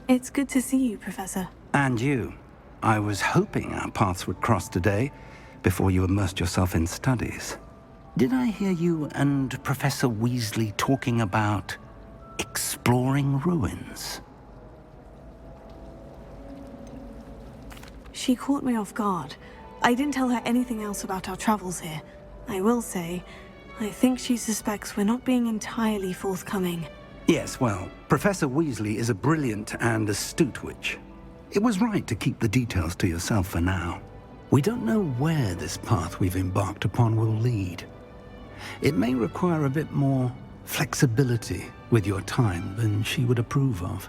It's good to see you, Professor. And you. I was hoping our paths would cross today, before you immersed yourself in studies. Did I hear you and Professor Weasley talking about exploring ruins? She caught me off guard. I didn't tell her anything else about our travels here. I will say, I think she suspects we're not being entirely forthcoming. Yes, well, Professor Weasley is a brilliant and astute witch. It was right to keep the details to yourself for now. We don't know where this path we've embarked upon will lead. It may require a bit more flexibility with your time than she would approve of.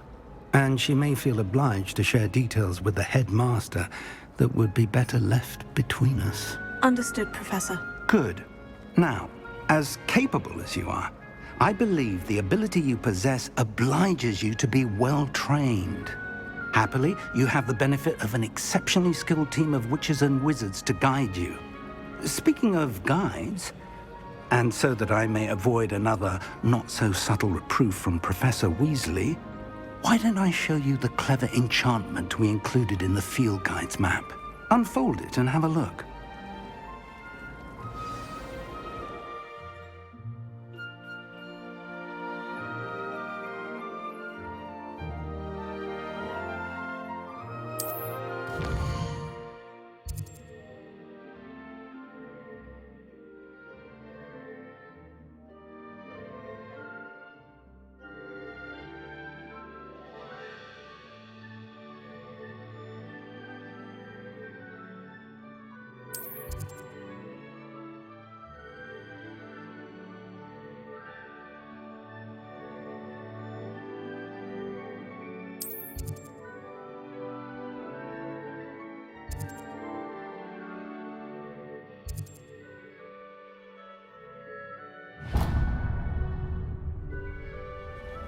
And she may feel obliged to share details with the headmaster that would be better left between us. Understood, Professor. Good. Now, as capable as you are, I believe the ability you possess obliges you to be well-trained. Happily, you have the benefit of an exceptionally skilled team of witches and wizards to guide you. Speaking of guides, and so that I may avoid another not-so-subtle reproof from Professor Weasley, why don't I show you the clever enchantment we included in the field guide's map? Unfold it and have a look.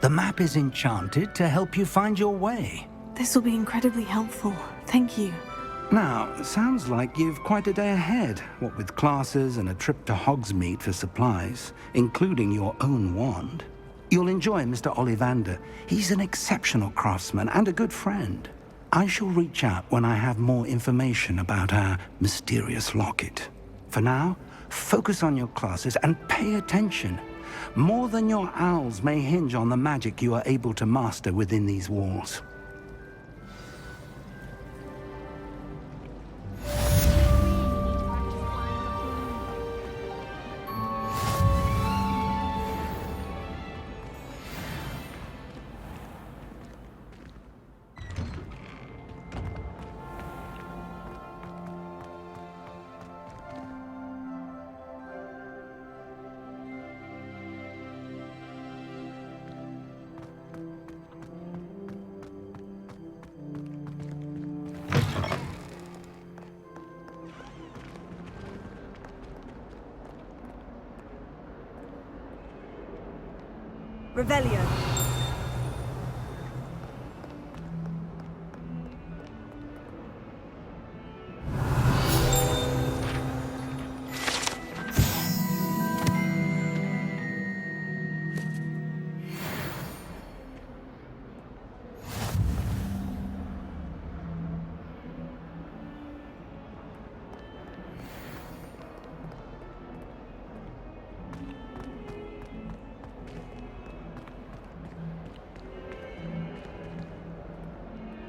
The map is enchanted to help you find your way. This will be incredibly helpful. Thank you. Now, it sounds like you've quite a day ahead, what with classes and a trip to Hogsmeade for supplies, including your own wand. You'll enjoy Mr. Ollivander. He's an exceptional craftsman and a good friend. I shall reach out when I have more information about our mysterious locket. For now, focus on your classes and pay attention. More than your owls may hinge on the magic you are able to master within these walls. Revelio.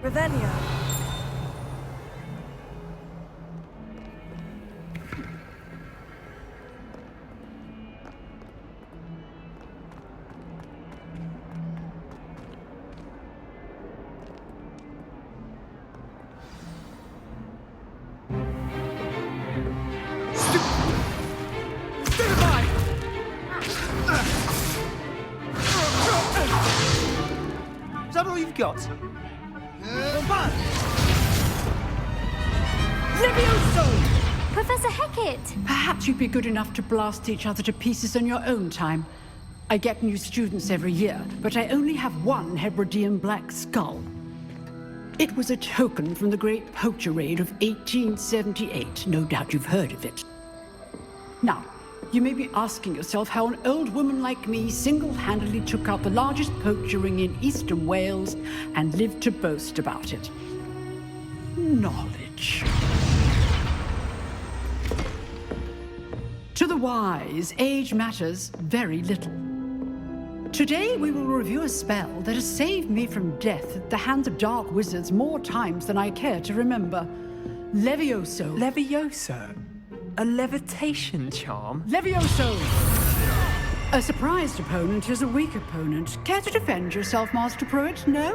Revelio. Is that all you've got? Levioso! Professor Hecat! Perhaps you'd be good enough to blast each other to pieces on your own time. I get new students every year, but I only have one Hebridean black skull. It was a token from the Great Poacher Raid of 1878. No doubt you've heard of it. Now, You may be asking yourself how an old woman like me single-handedly took out the largest poacher ring in eastern Wales and lived to boast about it. Knowledge. To the wise, age matters very little. Today we will review a spell that has saved me from death at the hands of dark wizards more times than I care to remember. Levioso. Levioso? A levitation charm? Levioso! A surprised opponent is a weak opponent. Care to defend yourself, Master Pruitt? No?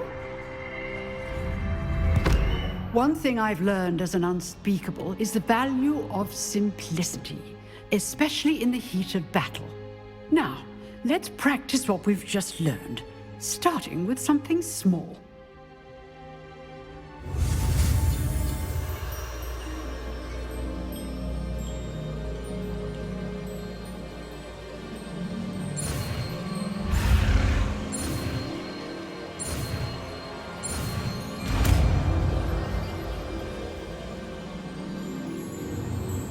One thing I've learned as an unspeakable is the value of simplicity, especially in the heat of battle. Now, let's practice what we've just learned, starting with something small.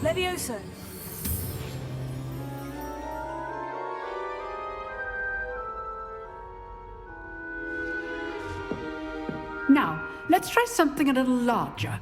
Levioso. Now, let's try something a little larger.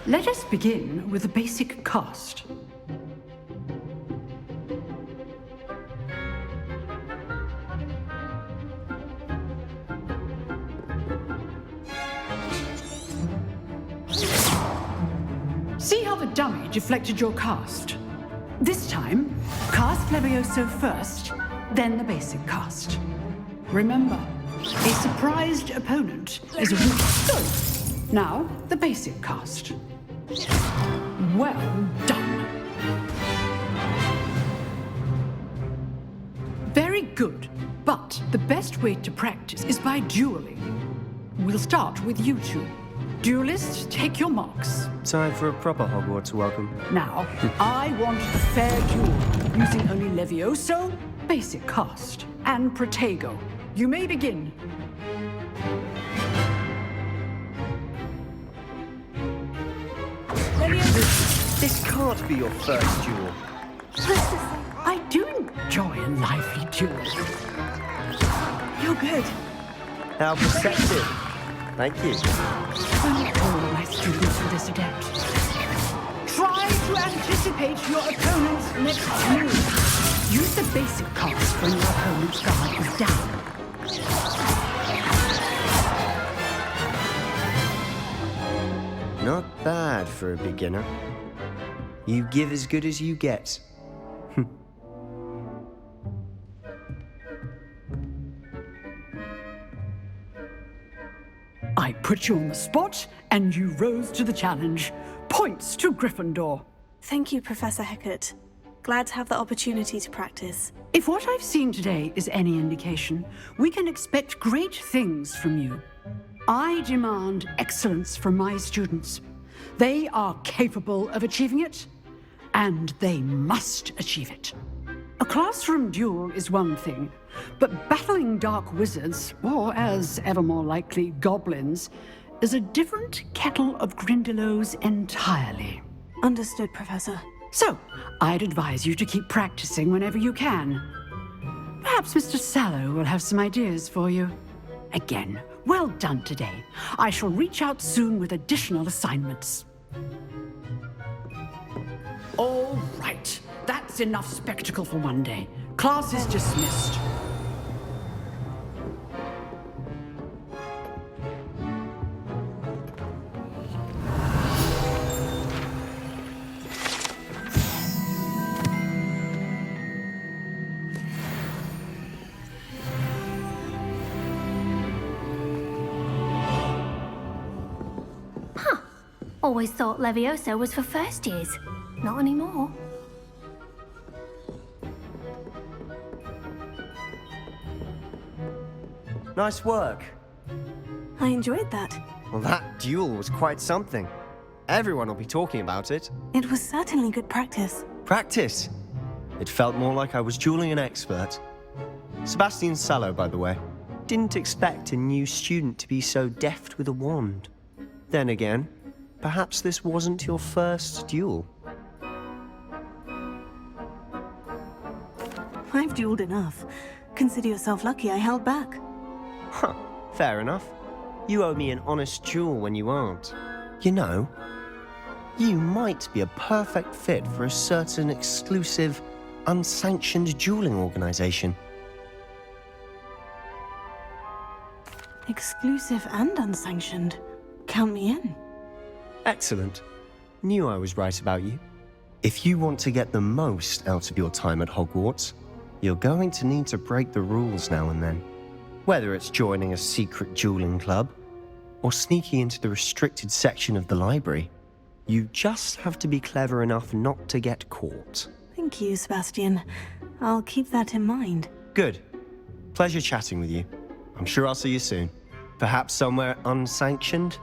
Let us begin with the basic cast. See how the dummy deflected your cast? This time, cast Levioso first, then the basic cast. Remember, a surprised opponent is a weak foe. Now, the basic cast. Well done. Very good, but the best way to practice is by dueling. We'll start with you two. Duelists, take your marks. Time for a proper Hogwarts welcome. Now, I want a fair duel, using only Levioso, basic cast, and Protego. You may begin. This can't be your first duel. I do enjoy a lively duel. You're good. How perceptive. Thank you. All my students are this adept. Try to anticipate your opponent's next move. Use the basic cast when your opponent's guard is down. Not bad for a beginner. You give as good as you get. I put you on the spot, and you rose to the challenge. Points to Gryffindor. Thank you, Professor Hecat. Glad to have the opportunity to practice. If what I've seen today is any indication, we can expect great things from you. I demand excellence from my students. They are capable of achieving it, and they must achieve it. A classroom duel is one thing, but battling dark wizards, or as ever more likely, goblins, is a different kettle of Grindylows entirely. Understood, Professor. So, I'd advise you to keep practicing whenever you can. Perhaps Mr. Sallow will have some ideas for you. Again, well done today. I shall reach out soon with additional assignments. All right, that's enough spectacle for one day. Class is dismissed. Always thought Levioso was for first years. Not anymore. Nice work. I enjoyed that. Well, that duel was quite something. Everyone will be talking about it. It was certainly good practice. Practice? It felt more like I was dueling an expert. Sebastian Sallow, by the way. Didn't expect a new student to be so deft with a wand. Then again, perhaps this wasn't your first duel. I've dueled enough. Consider yourself lucky I held back. Huh, fair enough. You owe me an honest duel when you aren't. You know, you might be a perfect fit for a certain exclusive, unsanctioned dueling organization. Exclusive and unsanctioned. Count me in. Excellent. Knew I was right about you. If you want to get the most out of your time at Hogwarts, you're going to need to break the rules now and then. Whether it's joining a secret dueling club, or sneaking into the restricted section of the library, you just have to be clever enough not to get caught. Thank you, Sebastian. I'll keep that in mind. Good. Pleasure chatting with you. I'm sure I'll see you soon. Perhaps somewhere unsanctioned?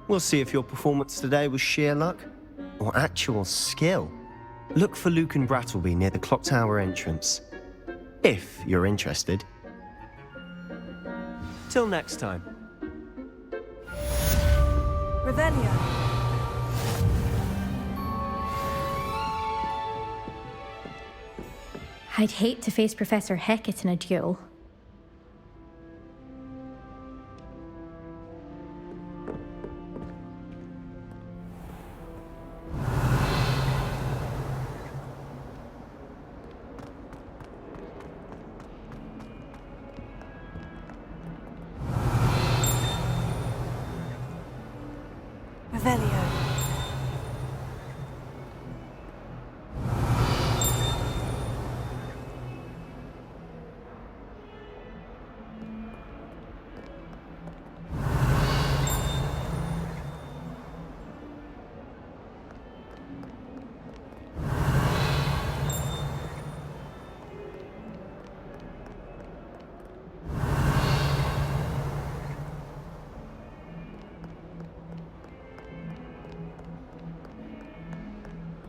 We'll see if your performance today was sheer luck or actual skill. Look for Lucan Brattleby near the clock tower entrance, if you're interested. Till next time. Revelio. I'd hate to face Professor Hecat in a duel. Revelio.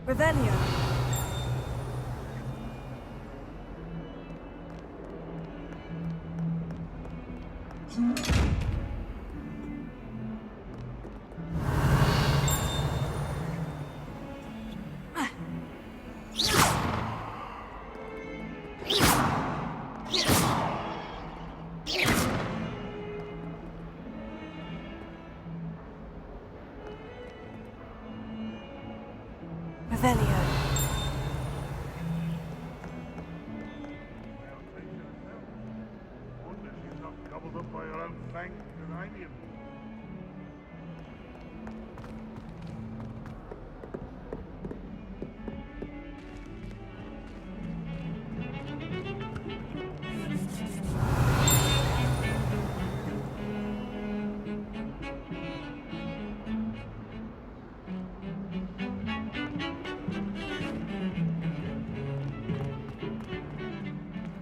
Revelio. Revelio. Gobbled up by your own fang uranium.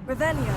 Revelio.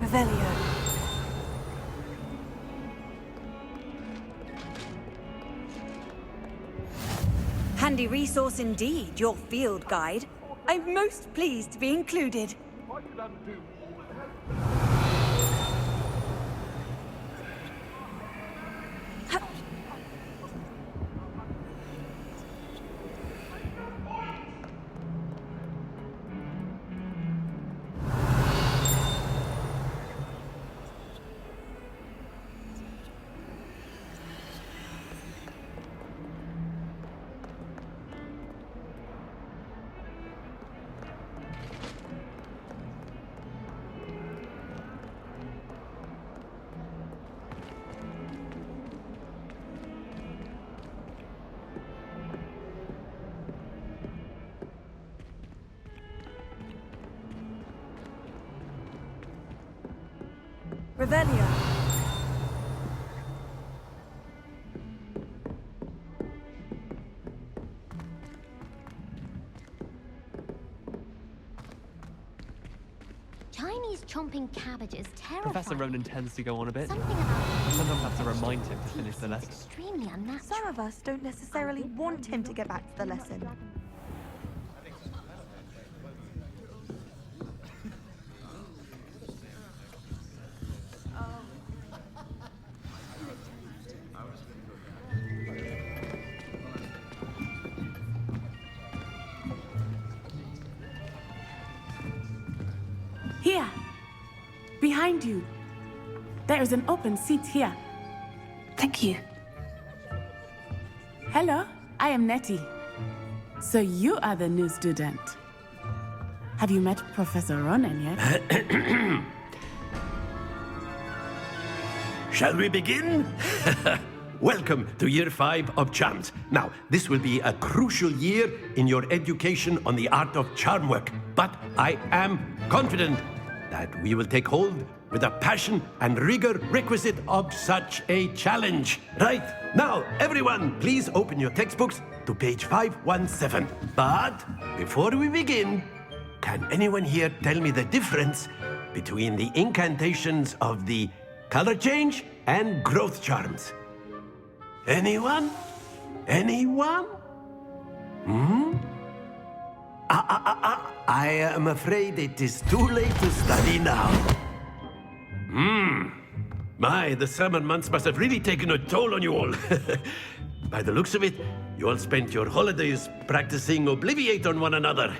Revelio. Handy resource indeed, your field guide. I'm most pleased to be included. I could undo Revelio. Chinese chomping cabbage is terrifying. Professor Ronen tends to go on a bit. Something about Sometimes have to remind him to finish the lesson. extremely unnatural. Some of us don't necessarily want him to get back to the lesson. Here, behind you. There is an open seat here. Thank you. Hello, I am Nettie. So you are the new student. Have you met Professor Ronen yet? Shall we begin? Welcome to Year 5 of Charms. Now, this will be a crucial year in your education on the art of charm work, but I am confident that we will take hold with the passion and rigor requisite of such a challenge. Right, now, everyone, please open your textbooks to page 517. But before we begin, can anyone here tell me the difference between the incantations of the color change and growth charms? Anyone? Anyone? I am afraid it is too late to study now. My, the summer months must have really taken a toll on you all. By the looks of it, you all spent your holidays practicing Obliviate on one another.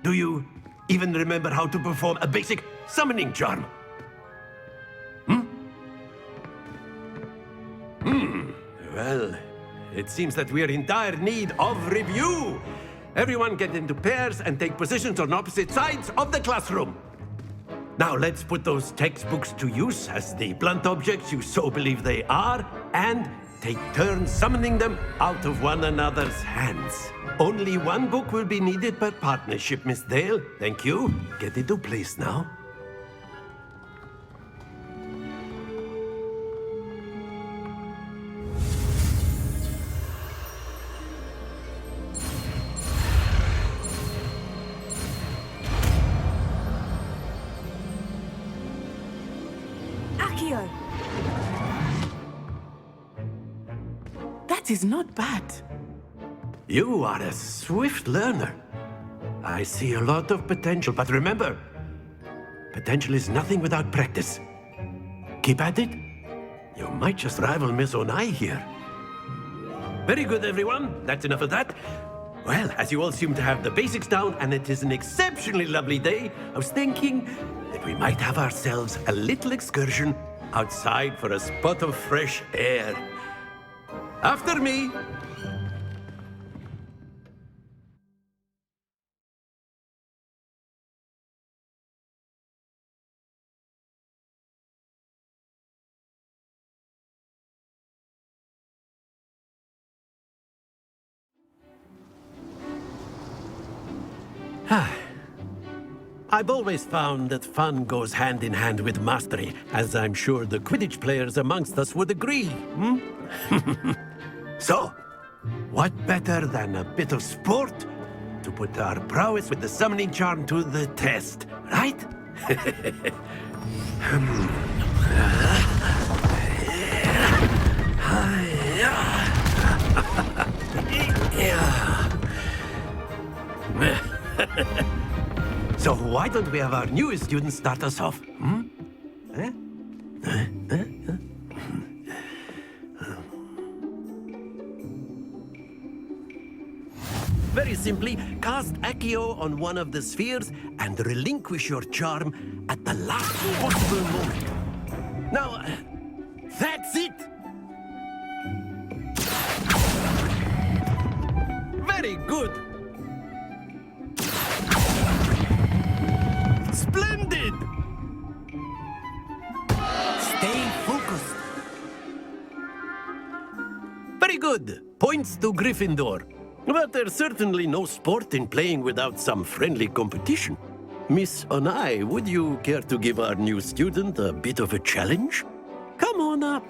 Do you even remember how to perform a basic summoning charm? Well, it seems that we are in dire need of review. Everyone get into pairs and take positions on opposite sides of the classroom. Now let's put those textbooks to use as the blunt objects you so believe they are, and take turns summoning them out of one another's hands. Only one book will be needed per partnership, Miss Dale. Thank you. Get into place now. Accio. That is not bad. You are a swift learner. I see a lot of potential, but remember, potential is nothing without practice. Keep at it. You might just rival Miss Onai here. Very good, everyone. That's enough of that. Well, as you all seem to have the basics down, and it is an exceptionally lovely day, I was thinking that we might have ourselves a little excursion outside for a spot of fresh air. After me. I've always found that fun goes hand in hand with mastery, as I'm sure the Quidditch players amongst us would agree. So, what better than a bit of sport to put our prowess with the summoning charm to the test, right? So why don't we have our newest student start us off? Very simply, cast Accio on one of the spheres and relinquish your charm at the last possible moment. Now, that's it! Very good! Splendid! Stay focused. Very good. Points to Gryffindor. But there's certainly no sport in playing without some friendly competition. Miss Onai, would you care to give our new student a bit of a challenge? Come on up.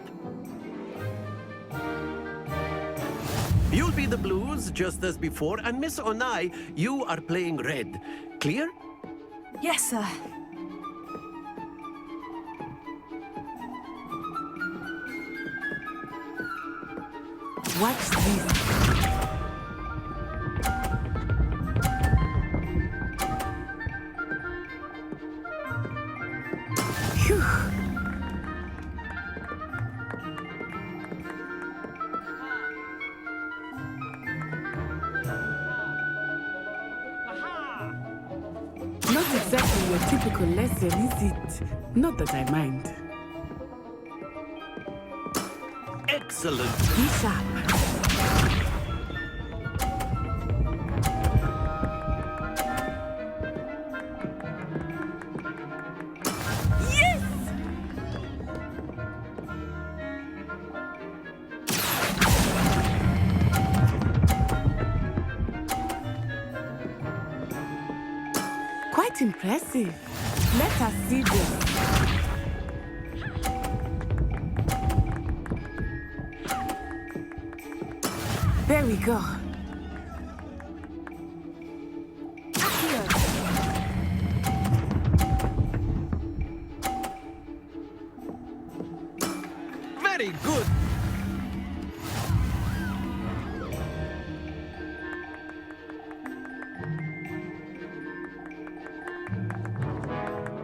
You'll be the blues, just as before, and Miss Onai, you are playing red. Clear? Yes, sir. Watch this. Phew. Not exactly your typical lesson, is it? Not that I mind. Excellent. Be sharp. Yes! Quite impressive. Let us see this. There we go. Accio. Very good.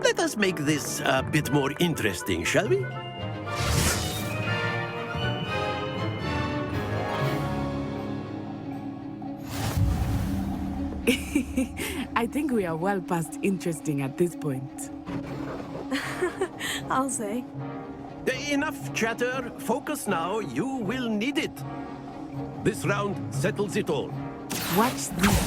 Let us make this a bit more interesting, shall we? I think we are well past interesting at this point. I'll say. Enough chatter. Focus now. You will need it. This round settles it all. Watch this.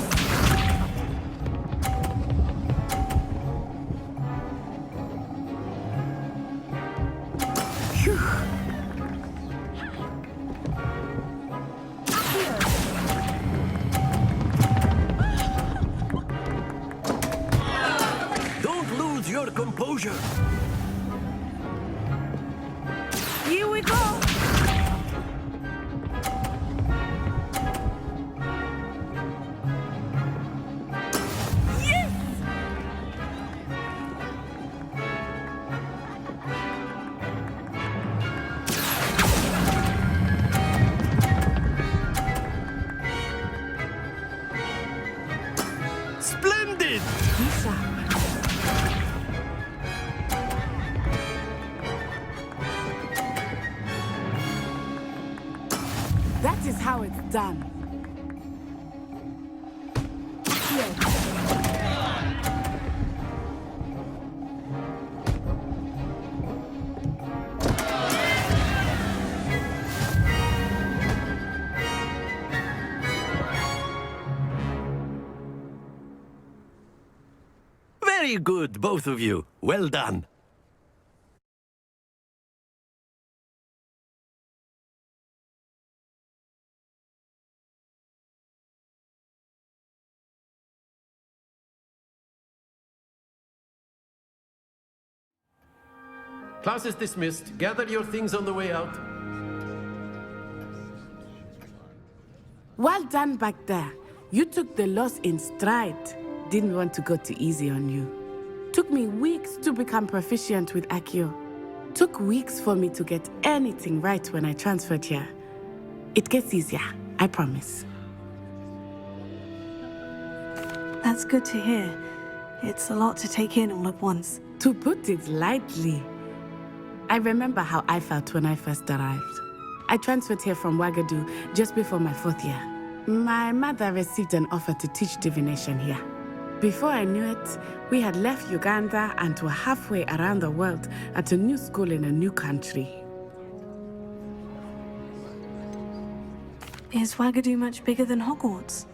Phew. Don't lose your composure. Here we go. Yes! Splendid! Be sharp. That is how it's done. Very good, both of you. Well done. Class is dismissed. Gather your things on the way out. Well done back there. You took the loss in stride. Didn't want to go too easy on you. Took me weeks to become proficient with Accio. Took weeks for me to get anything right when I transferred here. It gets easier, I promise. That's good to hear. It's a lot to take in all at once. To put it lightly, I remember how I felt when I first arrived. I transferred here from Ouagadougou just before my 4th year. My mother received an offer to teach divination here. Before I knew it, we had left Uganda and were halfway around the world at a new school in a new country. Is Ouagadougou much bigger than Hogwarts?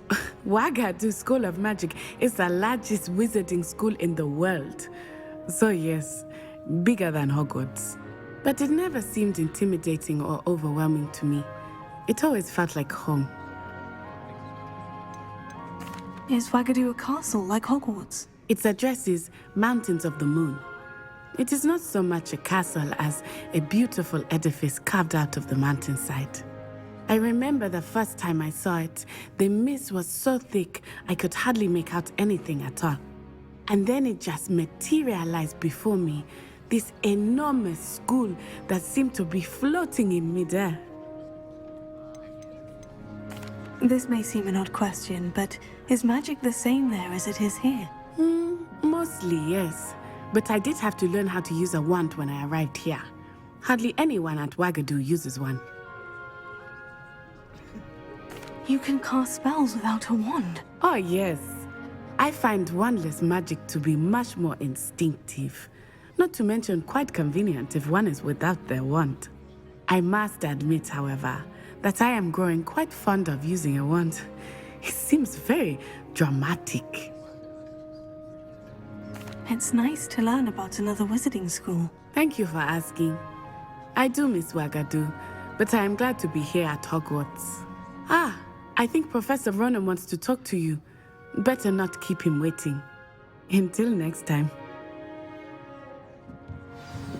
Ouagadougou School of Magic is the largest wizarding school in the world. So yes, bigger than Hogwarts. But it never seemed intimidating or overwhelming to me. It always felt like home. Is Ouagadougou a castle like Hogwarts? Its address is Mountains of the Moon. It is not so much a castle as a beautiful edifice carved out of the mountainside. I remember the first time I saw it, the mist was so thick I could hardly make out anything at all. And then it just materialized before me, this enormous school that seemed to be floating in midair. This may seem an odd question, but is magic the same there as it is here? Mostly, yes. But I did have to learn how to use a wand when I arrived here. Hardly anyone at Wagadu uses one. You can cast spells without a wand? Oh, yes. I find wandless magic to be much more instinctive. Not to mention quite convenient if one is without their wand. I must admit, however, that I am growing quite fond of using a wand. It seems very dramatic. It's nice to learn about another wizarding school. Thank you for asking. I do miss Wagadu, but I am glad to be here at Hogwarts. I think Professor Ronen wants to talk to you. Better not keep him waiting. Until next time.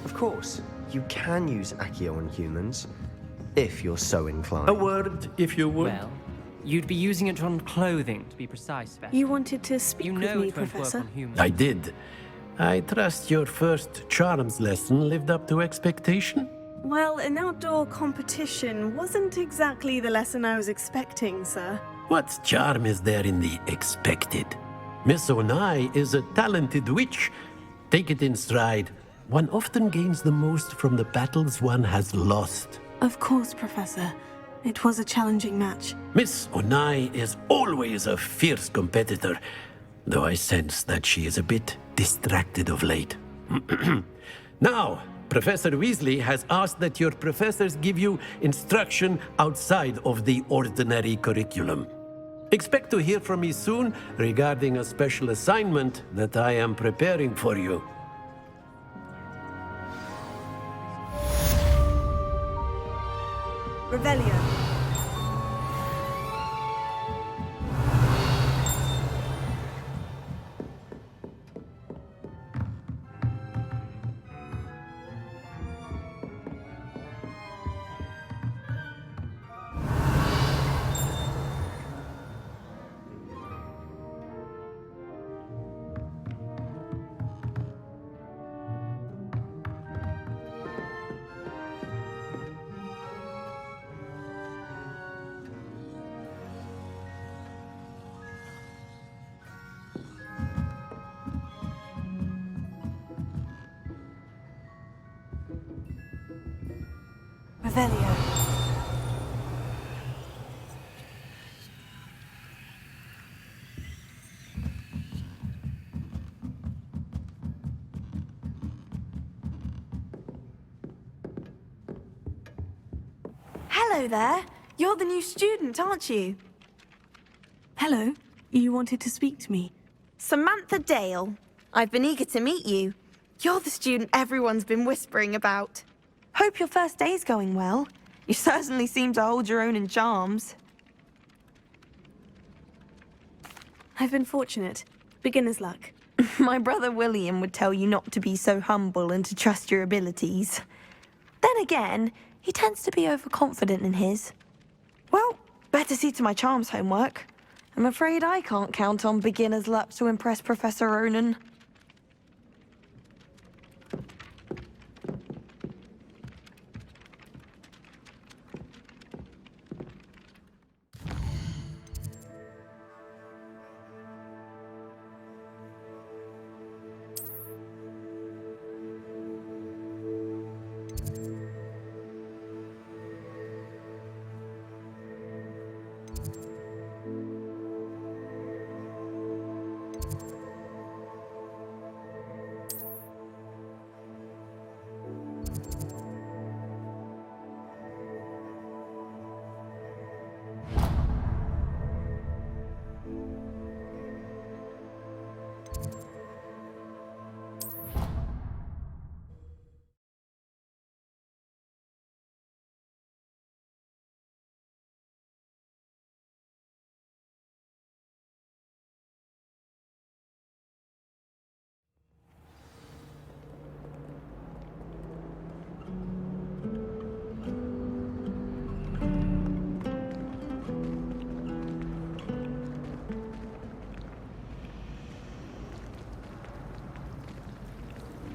Of course, you can use Accio on humans, if you're so inclined. A word, if you would. Well, you'd be using it on clothing, to be precise, Beth. You wanted to speak with me, it won't Professor? work on humans. I did. I trust your first charms lesson lived up to expectation? Well, an outdoor competition wasn't exactly the lesson I was expecting, sir. What charm is there in the expected? Miss Onai is a talented witch. Take it in stride. One often gains the most from the battles one has lost. Of course, Professor. It was a challenging match. Miss Onai is always a fierce competitor, though I sense that she is a bit distracted of late. Now, Professor Weasley has asked that your professors give you instruction outside of the ordinary curriculum. Expect to hear from me soon regarding a special assignment that I am preparing for you. Revelio. Revelio. Hello there. You're the new student, aren't you? Hello. You wanted to speak to me? Samantha Dale. I've been eager to meet you. You're the student everyone's been whispering about. Hope your first day's going well. You certainly seem to hold your own in charms. I've been fortunate. Beginner's luck. My brother William would tell you not to be so humble and to trust your abilities. Then again, he tends to be overconfident in his. Well, better see to my charms homework. I'm afraid I can't count on beginner's luck to impress Professor Ronen.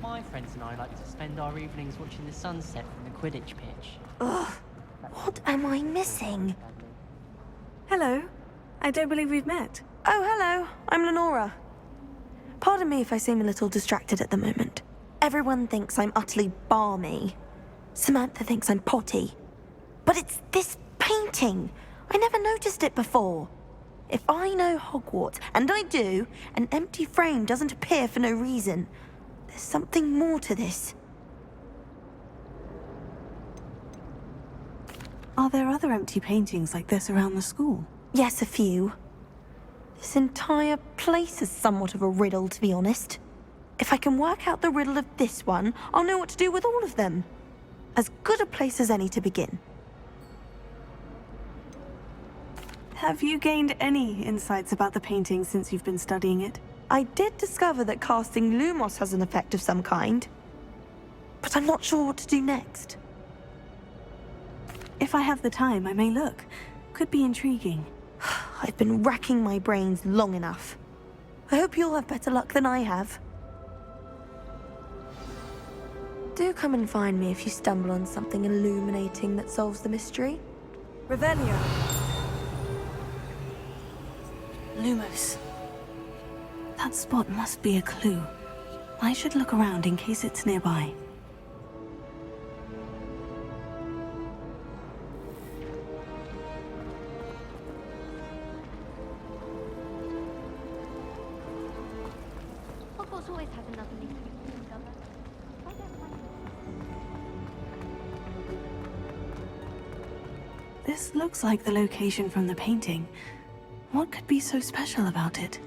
My friends and I like to spend our evenings watching the sunset from the Quidditch pitch. Ugh, what am I missing? Hello. I don't believe we've met. Oh, hello. I'm Lenora. Pardon me if I seem a little distracted at the moment. Everyone thinks I'm utterly balmy. Samantha thinks I'm potty. But it's this painting. I never noticed it before. If I know Hogwarts, and I do, an empty frame doesn't appear for no reason. There's something more to this. Are there other empty paintings like this around the school? Yes, a few. This entire place is somewhat of a riddle, to be honest. If I can work out the riddle of this one, I'll know what to do with all of them. As good a place as any to begin. Have you gained any insights about the painting since you've been studying it? I did discover that casting Lumos has an effect of some kind. But I'm not sure what to do next. If I have the time, I may look. Could be intriguing. I've been racking my brains long enough. I hope you'll have better luck than I have. Do come and find me if you stumble on something illuminating that solves the mystery. Revelio. Lumos. That spot must be a clue. I should look around in case it's nearby. Hogwarts always has another leaf to discover. I don't mind. This looks like the location from the painting. What could be so special about it?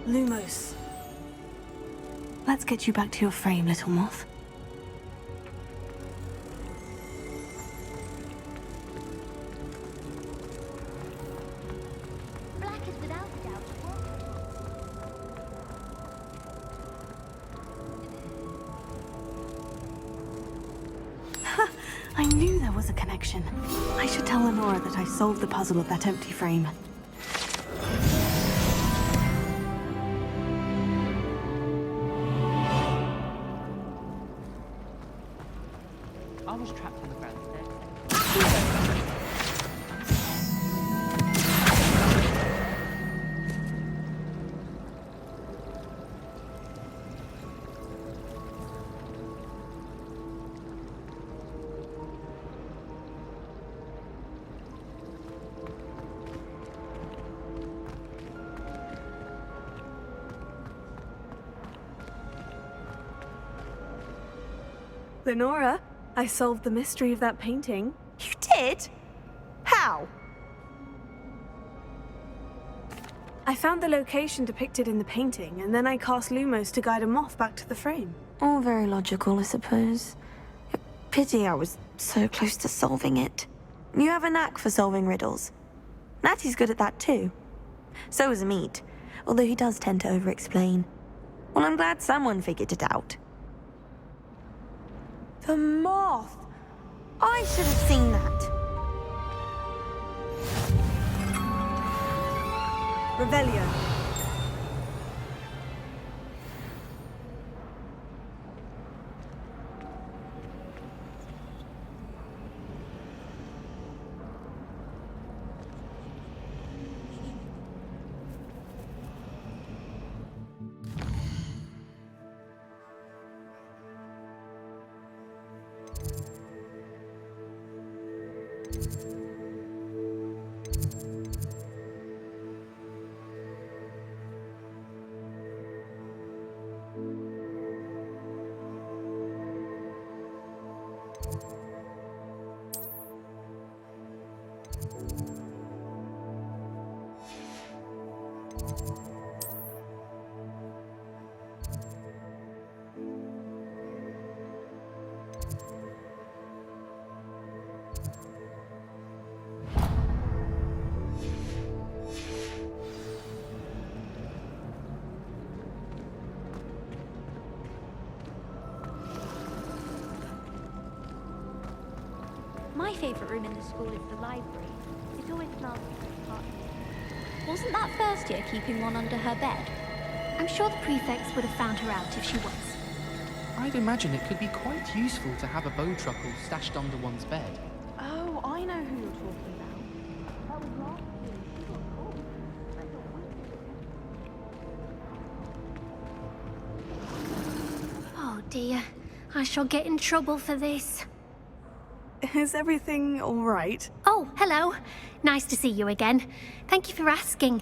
Lumos. Let's get you back to your frame, little Moth. Black is without a doubt Ha! I knew there was a connection. I should tell Lenora that I solved the puzzle of that empty frame. I was trapped on the ground there. Lenora, I solved the mystery of that painting. You did? How? I found the location depicted in the painting, and then I cast Lumos to guide a moth back to the frame. All very logical, I suppose. Pity I was so close to solving it. You have a knack for solving riddles. Natty's good at that too. So is Amit, although he does tend to over-explain. Well, I'm glad someone figured it out. The moth! I should have seen that. Revelio. My favourite room in the school is the library. It always smells like a party. Wasn't that first year keeping one under her bed? I'm sure the prefects would have found her out if she was. I'd imagine it could be quite useful to have a bowtruckle stashed under one's bed. Oh, I know who you're talking about. That was last year. She got caught. Oh dear, I shall get in trouble for this. Is everything all right? Oh, hello. Nice to see you again. Thank you for asking.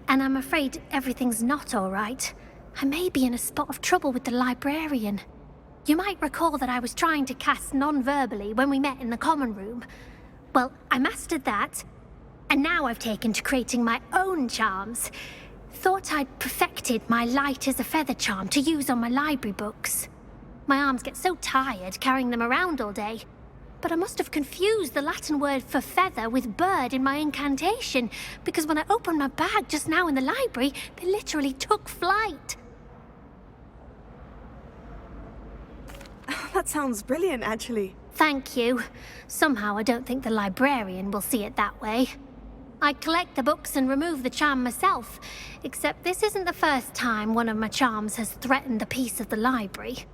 And I'm afraid everything's not all right. I may be in a spot of trouble with the librarian. You might recall that I was trying to cast non-verbally when we met in the common room. Well, I mastered that, and now I've taken to creating my own charms. Thought I'd perfected my light as a feather charm to use on my library books. My arms get so tired carrying them around all day. But I must have confused the Latin word for feather with bird in my incantation, because when I opened my bag just now in the library, they literally took flight. That sounds brilliant, actually. Thank you. Somehow I don't think the librarian will see it that way. I collect the books and remove the charm myself, except this isn't the first time one of my charms has threatened the peace of the library.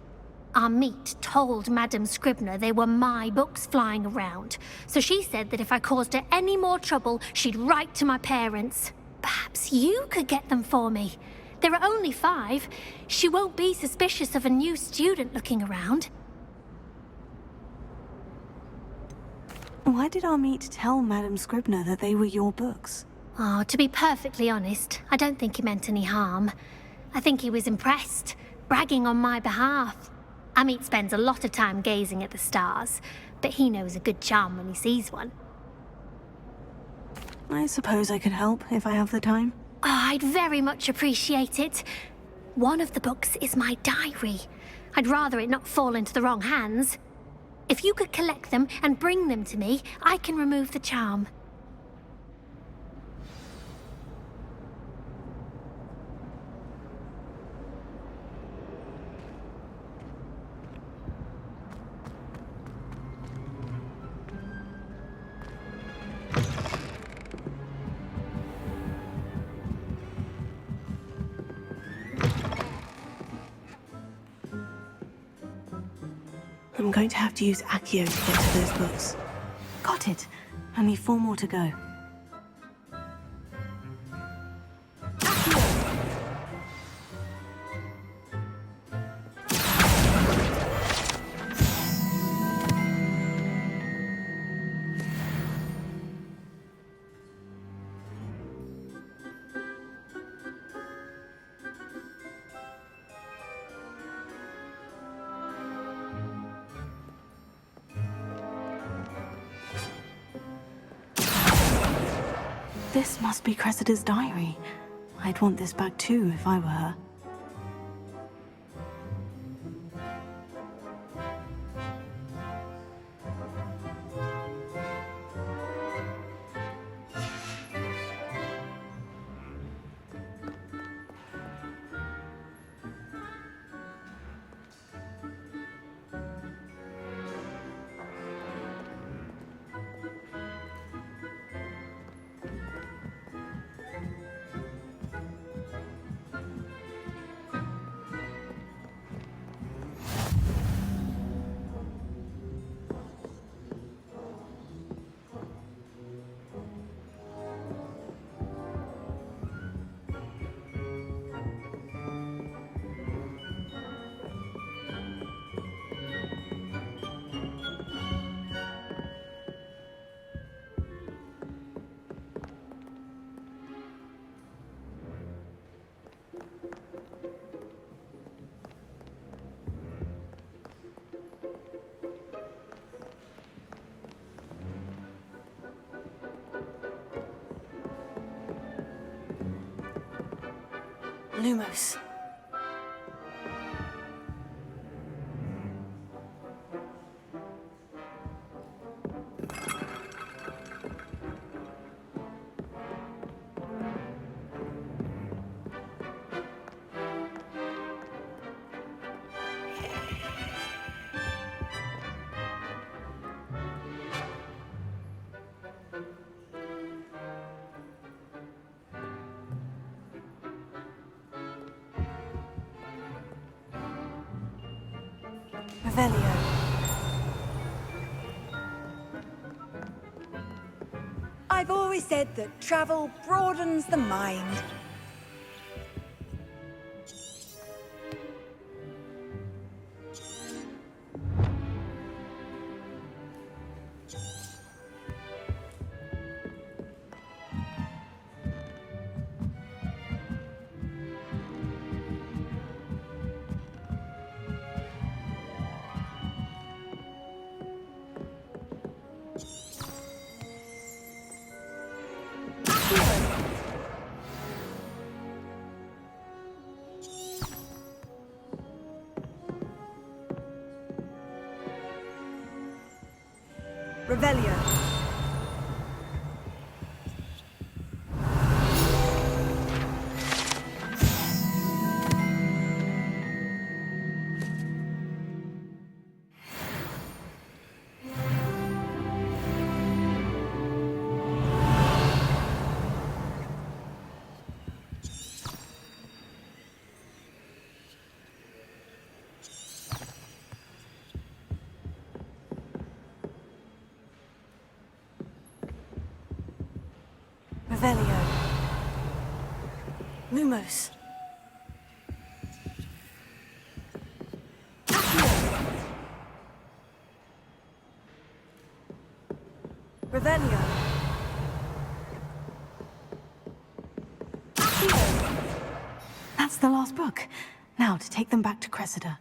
Our meet told Madame Scribner they were my books flying around, so she said that if I caused her any more trouble, she'd write to my parents. Perhaps you could get them for me. There are only 5. She won't be suspicious of a new student looking around. Why did our meet tell Madame Scribner that they were your books? Oh, to be perfectly honest, I don't think he meant any harm. I think he was impressed, bragging on my behalf. Amit spends a lot of time gazing at the stars, but he knows a good charm when he sees one. I suppose I could help if I have the time. Oh, I'd very much appreciate it. One of the books is my diary. I'd rather it not fall into the wrong hands. If you could collect them and bring them to me, I can remove the charm. I'm going to have to use Accio to get to those books. Got it. Only 4 more to go. This must be Cressida's diary. I'd want this back too if I were her. Lumos. Revelio. I've always said that travel broadens the mind. Revelio. Revelio. Lumos. Revelio. That's the last book. Now to take them back to Cressida.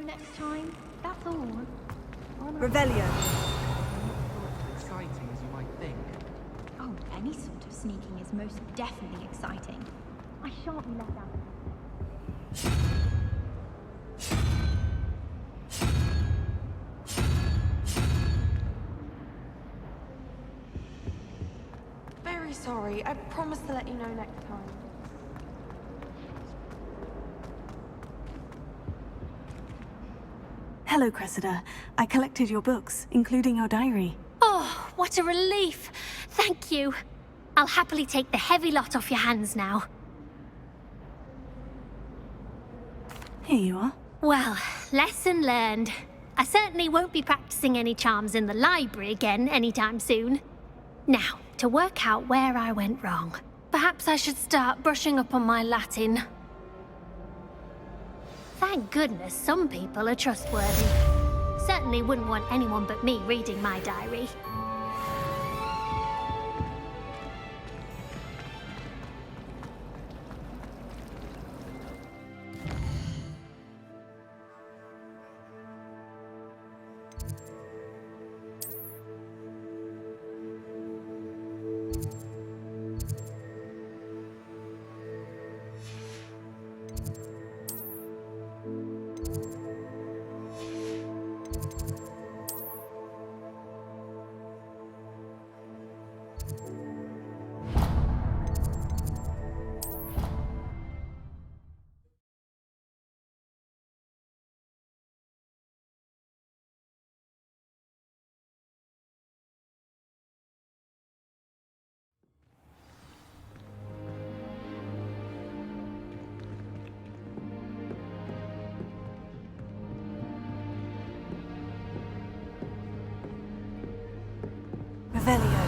Next time, that's all. Revelio. Exciting as you might think. Oh, any sort of sneaking is most definitely exciting. I shan't be left out. Very sorry. I promise to let you know next time. Hello, Cressida. I collected your books, including your diary. Oh, what a relief. Thank you. I'll happily take the heavy lot off your hands now. Here you are. Well, lesson learned. I certainly won't be practicing any charms in the library again anytime soon. Now, to work out where I went wrong. Perhaps I should start brushing up on my Latin. Thank goodness some people are trustworthy. Certainly wouldn't want anyone but me reading my diary. Revelio.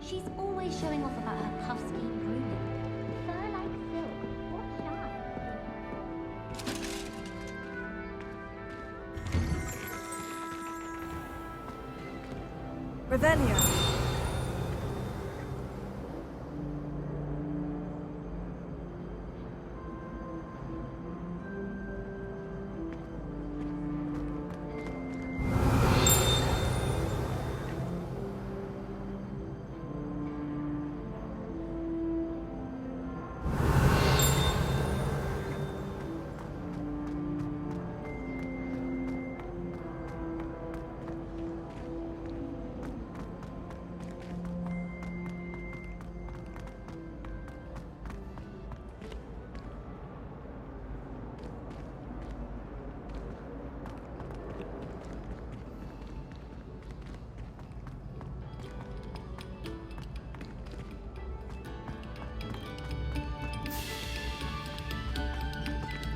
She's always showing off about her husky grooming. Fur like silk. What shine? Revelio.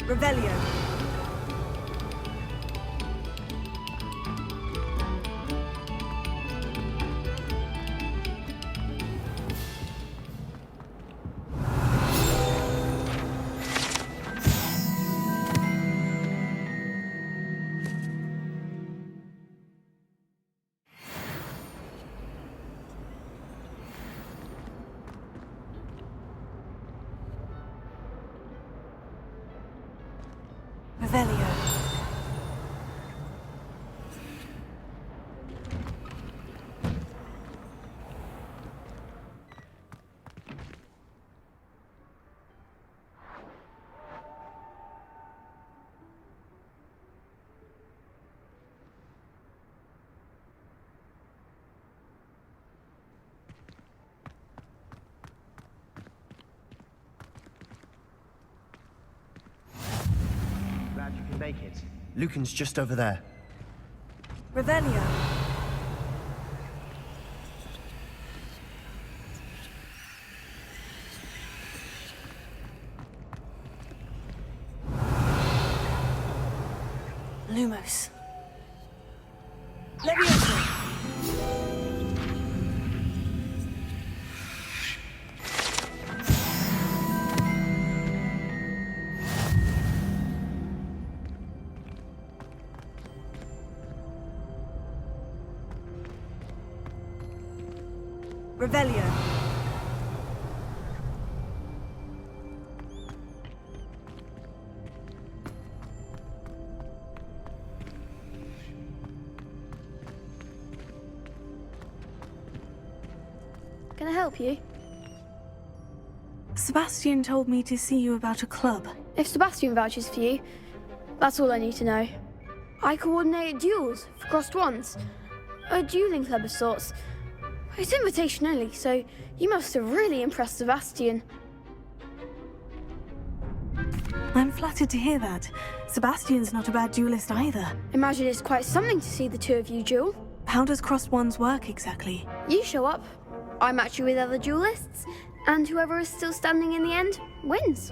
Revelio. Revelio. Glad you can make it. Lucan's just over there. Revelio. Lumos. Levioso. Revelio. Can I help you? Sebastian told me to see you about a club. If Sebastian vouches for you, that's all I need to know. I coordinate duels for crossed wands. A dueling club of sorts. It's invitation only, so you must have really impressed Sebastian. I'm flattered to hear that. Sebastian's not a bad duelist either. Imagine it's quite something to see the two of you duel. How does crossed wands work exactly? You show up, I match you with other duelists, and whoever is still standing in the end wins.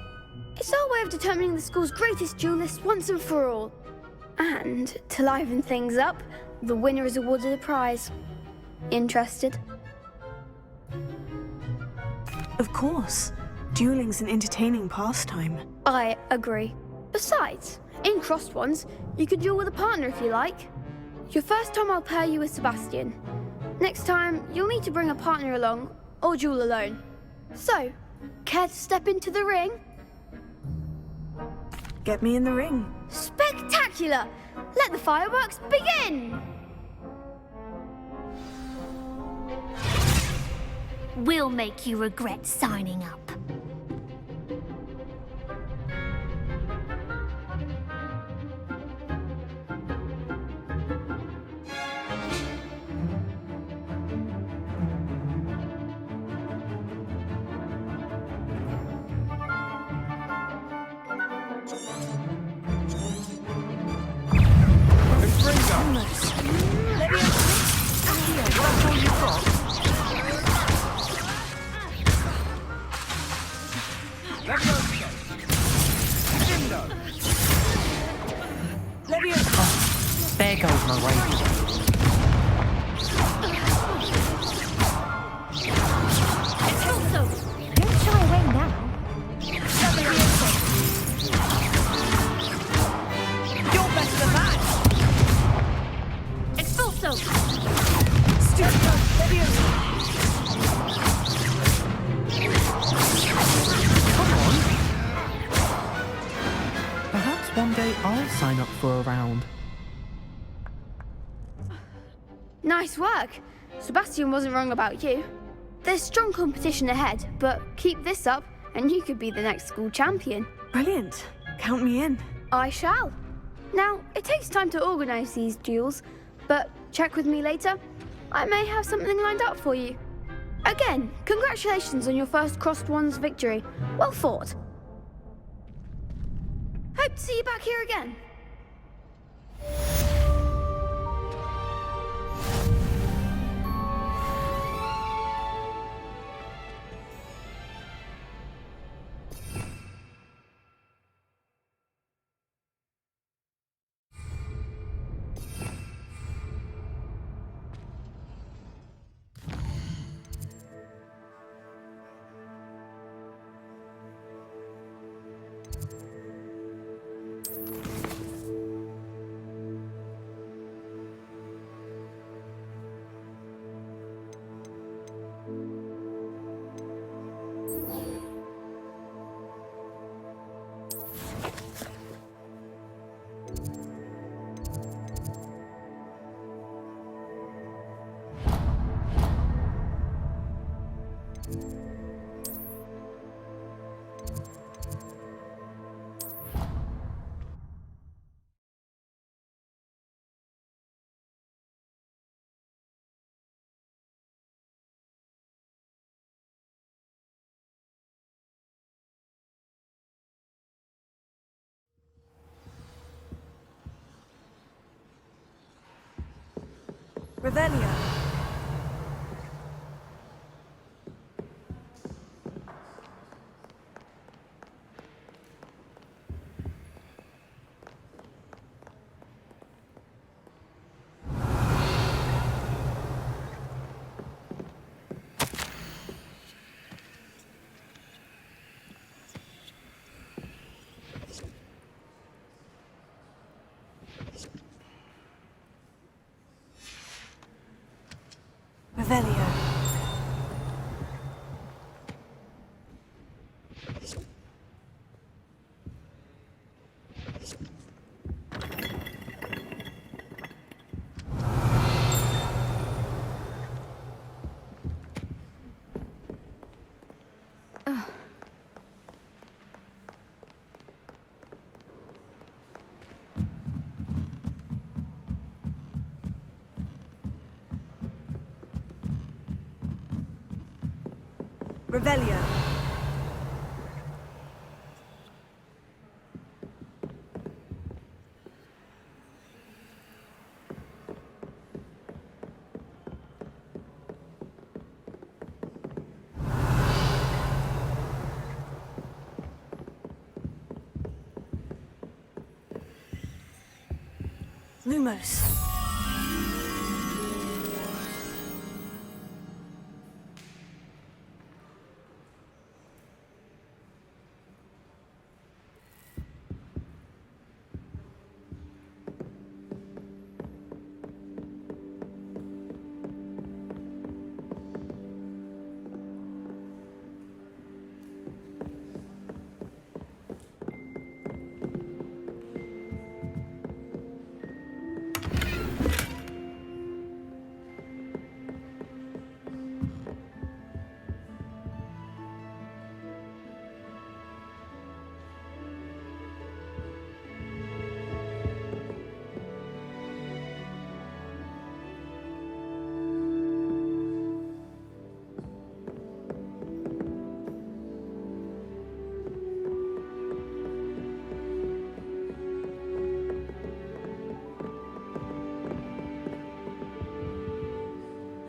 It's our way of determining the school's greatest duelist once and for all. And to liven things up, the winner is awarded a prize. Interested? Of course. Dueling's an entertaining pastime. I agree. Besides, in crossed ones, you could duel with a partner if you like. Your first time I'll pair you with Sebastian. Next time, you'll need to bring a partner along, or duel alone. So, care to step into the ring? Get me in the ring. Spectacular! Let the fireworks begin! We'll make you regret signing up. There goes my rage. It's also, don't shy away now. You're better than that! It's also. Stupid. sign up for a round. Nice work. Sebastian wasn't wrong about you. There's strong competition ahead, but keep this up and you could be the next school champion. Brilliant. Count me in. I shall. Now, it takes time to organise these duels, but check with me later. I may have something lined up for you. Again, congratulations on your first Crossed Wands victory. Well fought. Hope to see you back here again. Revelio. Revelio. Revelio. Lumos.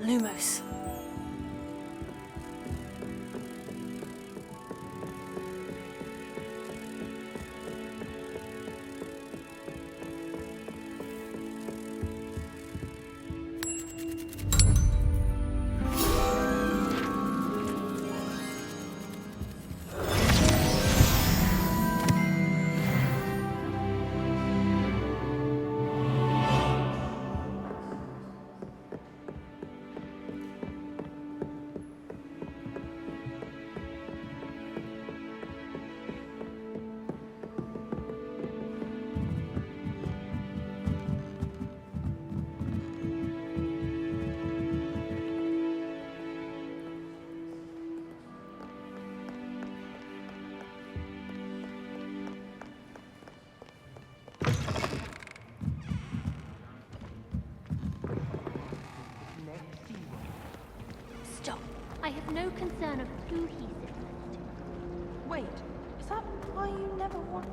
Lumos. no concern of who he sits next to. Wait, is that why you never want...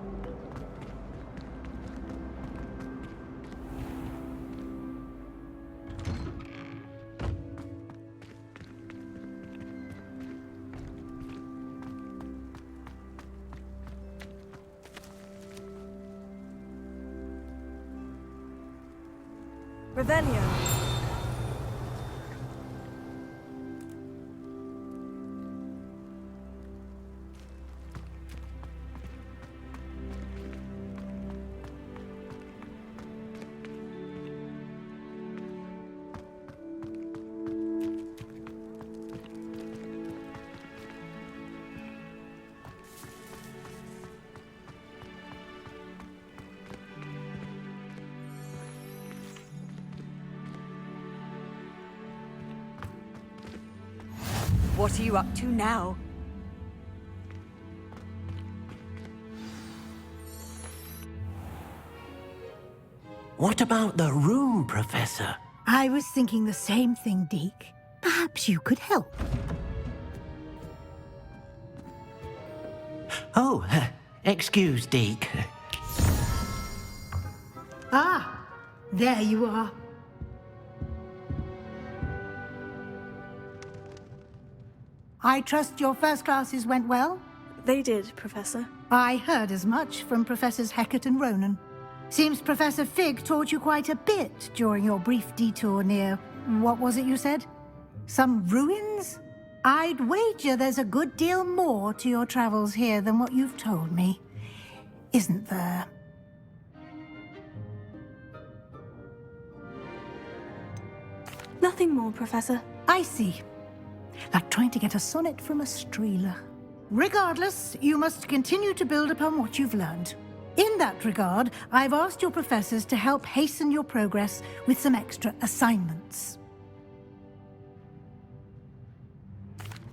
Revelio. What are you up to now? What about the room, Professor? I was thinking the same thing, Deke. Perhaps you could help. Oh, excuse, Deke. Ah, there you are. I trust your first classes went well? They did, Professor. I heard as much from Professors Hecat and Ronen. Seems Professor Fig taught you quite a bit during your brief detour near... what was it you said? Some ruins? I'd wager there's a good deal more to your travels here than what you've told me. Isn't there? Nothing more, Professor. I see. Like trying to get a sonnet from a streeler. Regardless, you must continue to build upon what you've learned. In that regard, I've asked your professors to help hasten your progress with some extra assignments.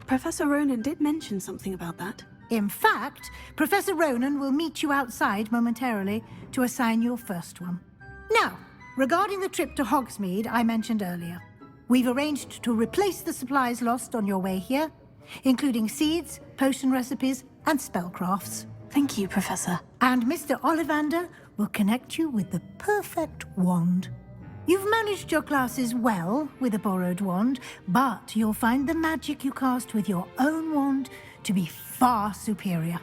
Professor Ronen did mention something about that. In fact, Professor Ronen will meet you outside momentarily to assign your first one. Now, regarding the trip to Hogsmeade I mentioned earlier, we've arranged to replace the supplies lost on your way here, including seeds, potion recipes, and spellcrafts. Thank you, Professor. And Mr. Ollivander will connect you with the perfect wand. You've managed your classes well with a borrowed wand, but you'll find the magic you cast with your own wand to be far superior.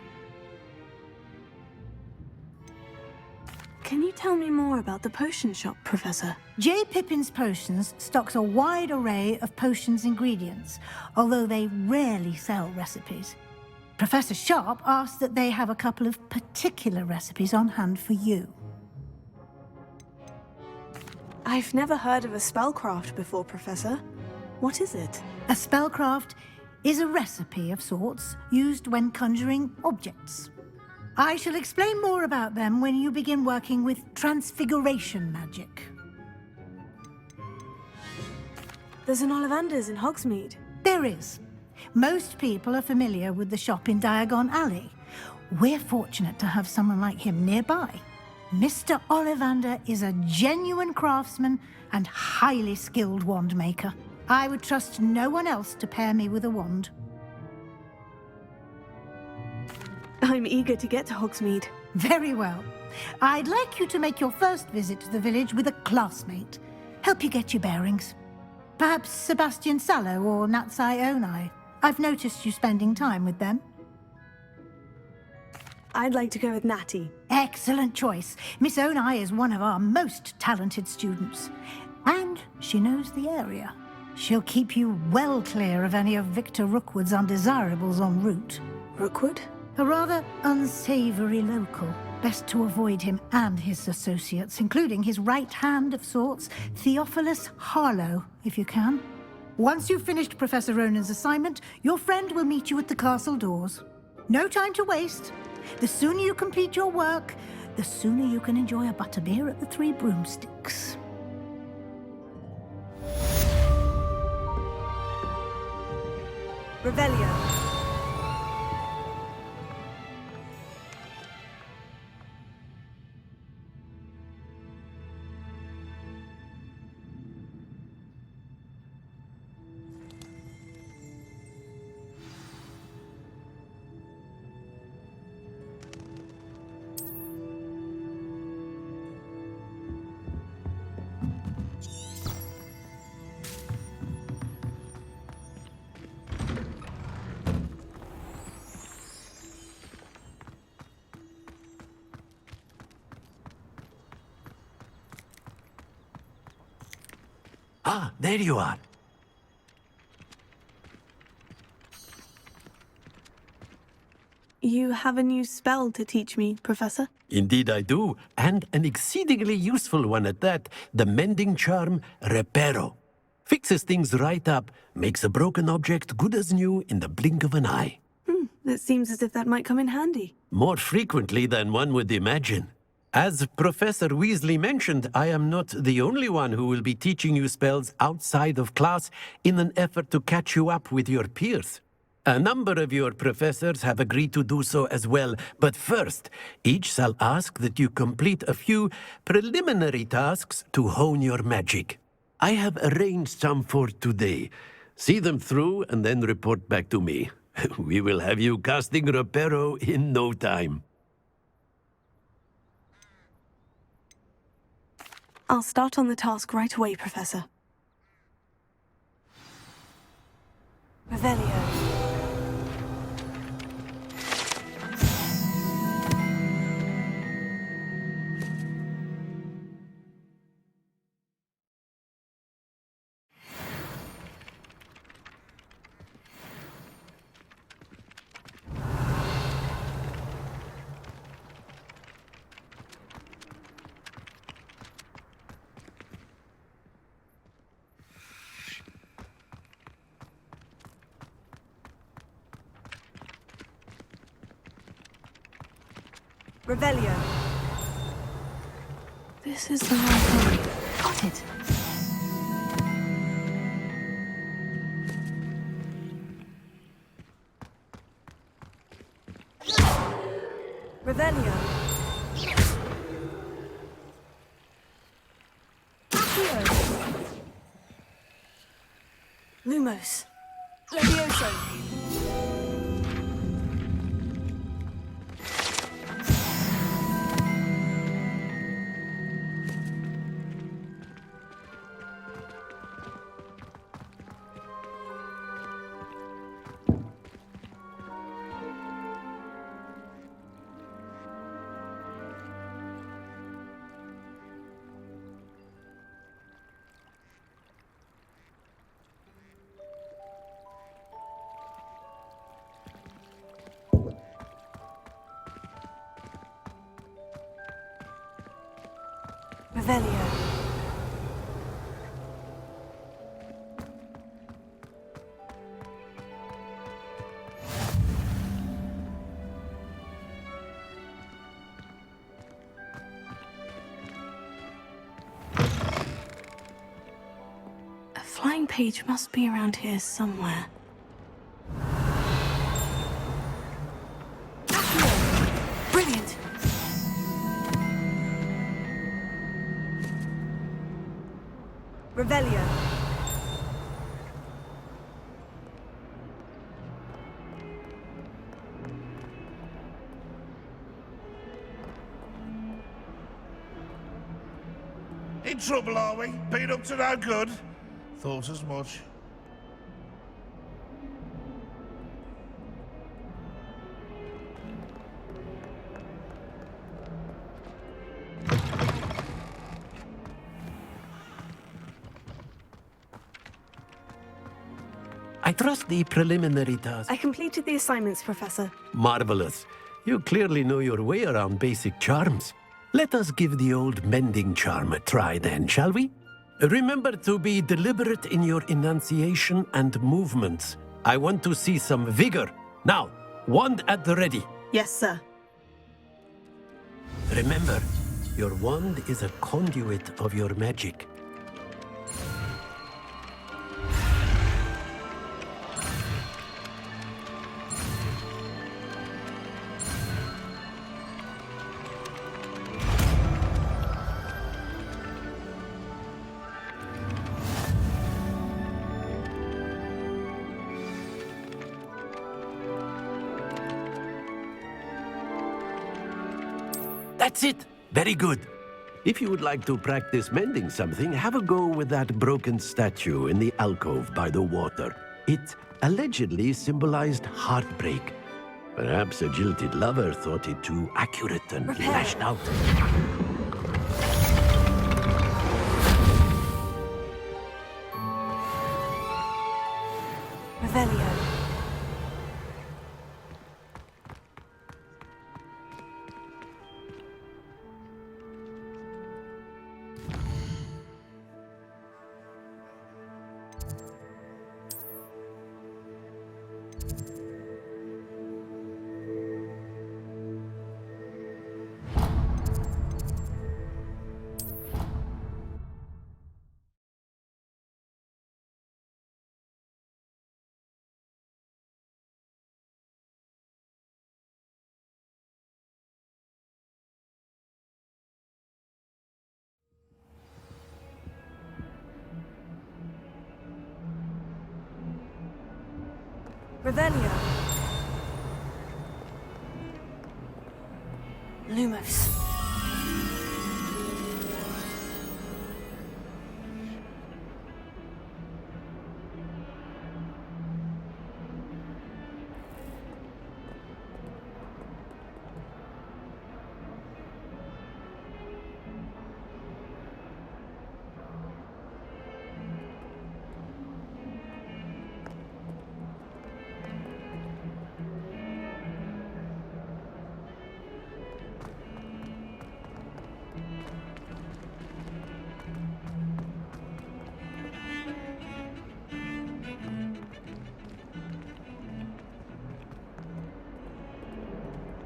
Can you tell me more about the potion shop, Professor? J. Pippin's Potions stocks a wide array of potions ingredients, although they rarely sell recipes. Professor Sharp asked that they have a couple of particular recipes on hand for you. I've never heard of a spellcraft before, Professor. What is it? A spellcraft is a recipe of sorts used when conjuring objects. I shall explain more about them when you begin working with transfiguration magic. There's an Ollivander's in Hogsmeade. There is. Most people are familiar with the shop in Diagon Alley. We're fortunate to have someone like him nearby. Mr. Ollivander is a genuine craftsman and highly skilled wand maker. I would trust no one else to pair me with a wand. I'm eager to get to Hogsmeade. Very well. I'd like you to make your first visit to the village with a classmate. Help you get your bearings. Perhaps Sebastian Sallow or Natsai Onai. I've noticed you spending time with them. I'd like to go with Natty. Excellent choice. Miss Onai is one of our most talented students. And she knows the area. She'll keep you well clear of any of Victor Rookwood's undesirables en route. Rookwood? A rather unsavory local. Best to avoid him and his associates, including his right hand of sorts, Theophilus Harlow, if you can. Once you've finished Professor Ronen's assignment, your friend will meet you at the castle doors. No time to waste. The sooner you complete your work, the sooner you can enjoy a butterbeer at the Three Broomsticks. Revelio. Ah, there you are. You have a new spell to teach me, Professor? Indeed I do, and an exceedingly useful one at that. The mending charm, Repairo. Fixes things right up, makes a broken object good as new in the blink of an eye. It seems as if that might come in handy. More frequently than one would imagine. As Professor Weasley mentioned, I am not the only one who will be teaching you spells outside of class in an effort to catch you up with your peers. A number of your professors have agreed to do so as well, but first, each shall ask that you complete a few preliminary tasks to hone your magic. I have arranged some for today. See them through and then report back to me. We will have you casting Repairo in no time. I'll start on the task right away, Professor. Revelio. Revelio. This is the right one. Got it. Revelio. Accio. Lumos. Levioso. Revelio. A flying page must be around here somewhere. Brilliant! Revelio. In trouble, are we? Been up to no good? Thought as much. I trust the preliminary task. I completed the assignments, Professor. Marvelous. You clearly know your way around basic charms. Let us give the old mending charm a try then, shall we? Remember to be deliberate in your enunciation and movements. I want to see some vigor. Now, wand at the ready. Yes, sir. Remember, your wand is a conduit of your magic. That's it! Very good. If you would like to practice mending something, have a go with that broken statue in the alcove by the water. It allegedly symbolized heartbreak. Perhaps a jilted lover thought it too accurate and lashed out. Revelio. Lumos.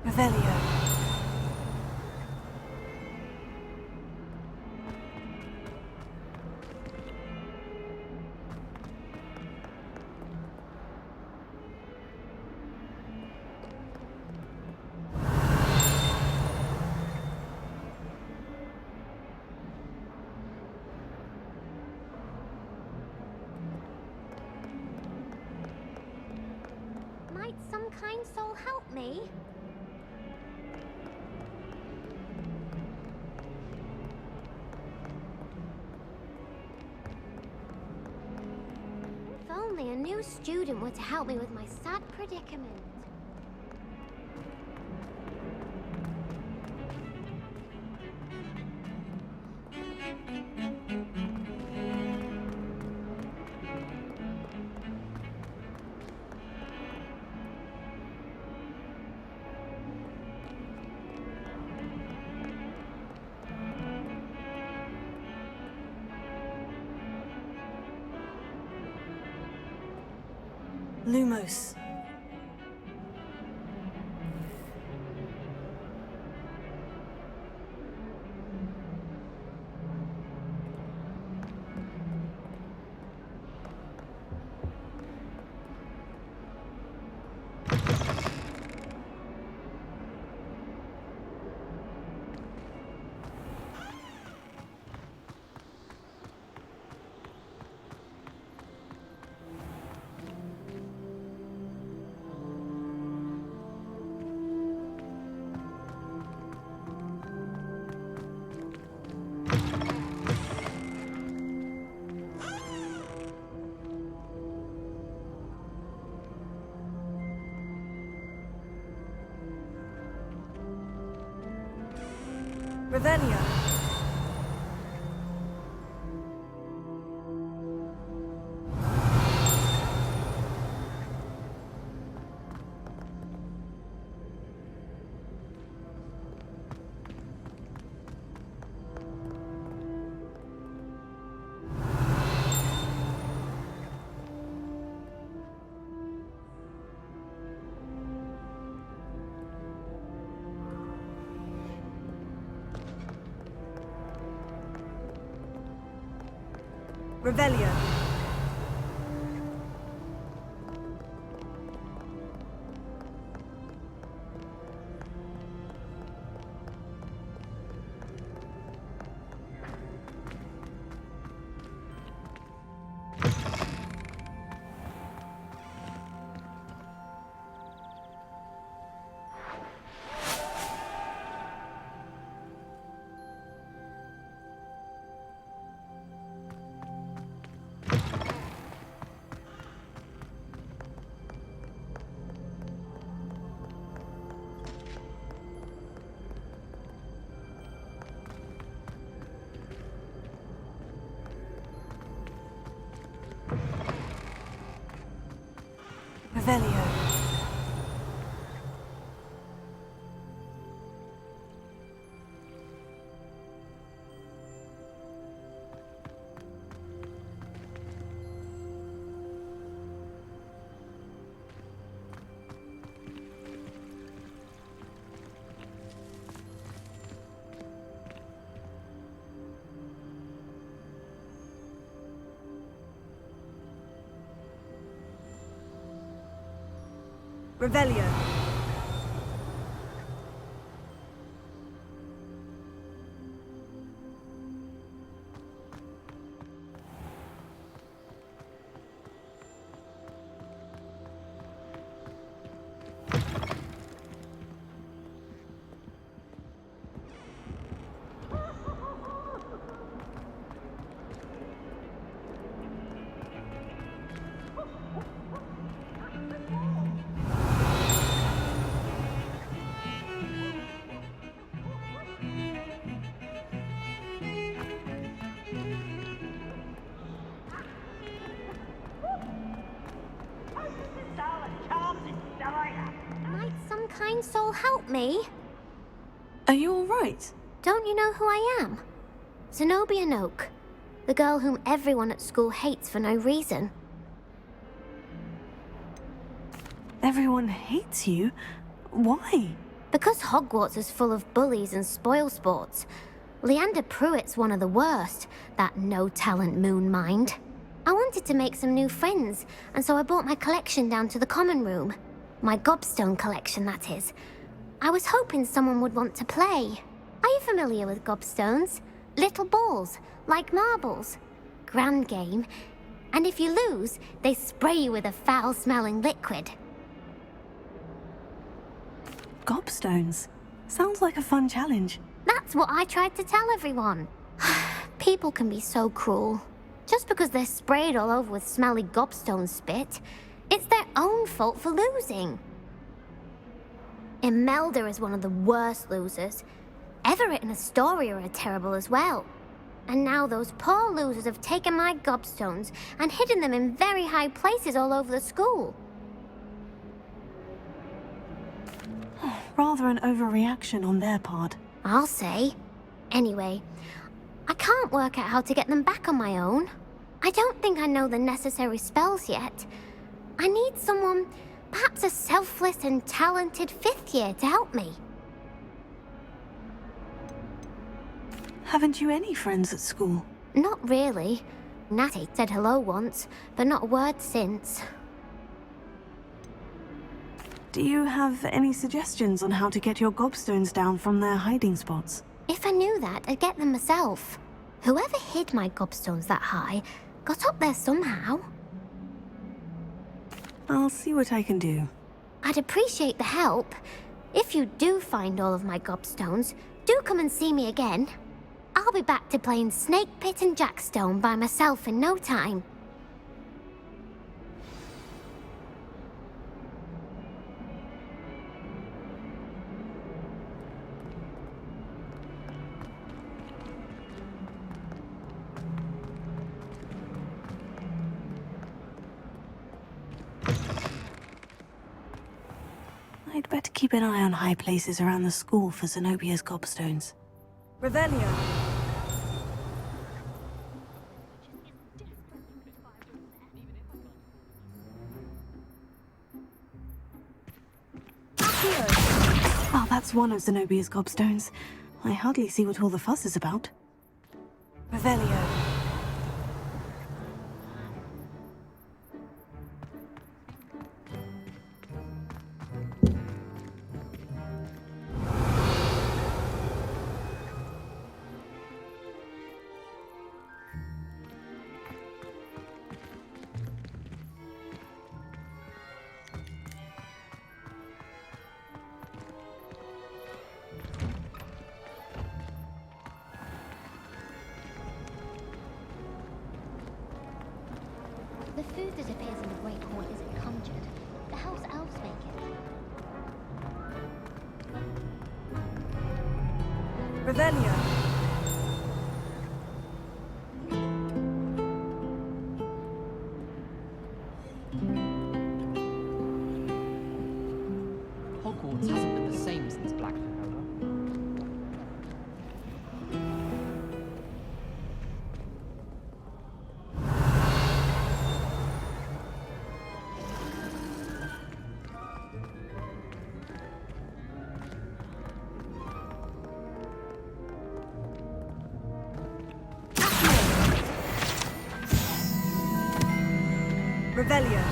Revelio. Might some kind soul help me? If only a new student were to help me with my sad predicament. Lumos. Revelio. Revelio. Revelio. Revelio. kind soul help me? Are you all right? Don't you know who I am? Zenobia Noke, the girl whom everyone at school hates for no reason. Everyone hates you? Why? Because Hogwarts is full of bullies and spoilsports. Leander Pruitt's one of the worst, that no-talent moon mind. I wanted to make some new friends, and so I brought my collection down to the common room. My Gobstone collection, that is. I was hoping someone would want to play. Are you familiar with Gobstones? Little balls, like marbles. Grand game. And if you lose, they spray you with a foul-smelling liquid. Gobstones? Sounds like a fun challenge. That's what I tried to tell everyone. People can be so cruel. Just because they're sprayed all over with smelly gobstone spit, it's their own fault for losing. Imelda is one of the worst losers. Everett and Astoria are terrible as well. And now those poor losers have taken my gobstones and hidden them in very high places all over the school. Rather an overreaction on their part. I'll say. Anyway, I can't work out how to get them back on my own. I don't think I know the necessary spells yet. I need someone, perhaps a selfless and talented 5th year to help me. Haven't you any friends at school? Not really. Natty said hello once, but not a word since. Do you have any suggestions on how to get your gobstones down from their hiding spots? If I knew that, I'd get them myself. Whoever hid my gobstones that high got up there somehow. I'll see what I can do. I'd appreciate the help. If you do find all of my gobstones, do come and see me again. I'll be back to playing Snake Pit and Jackstone by myself in no time. I'd better keep an eye on high places around the school for Zenobia's gobstones. Revelio. Accio! Oh, that's one of Zenobia's gobstones. I hardly see what all the fuss is about. Revelio. The food that appears in the Great Hall isn't conjured. The house elves make it. Revelio. Hogwarts hasn't been the same since Black took over. Revelio.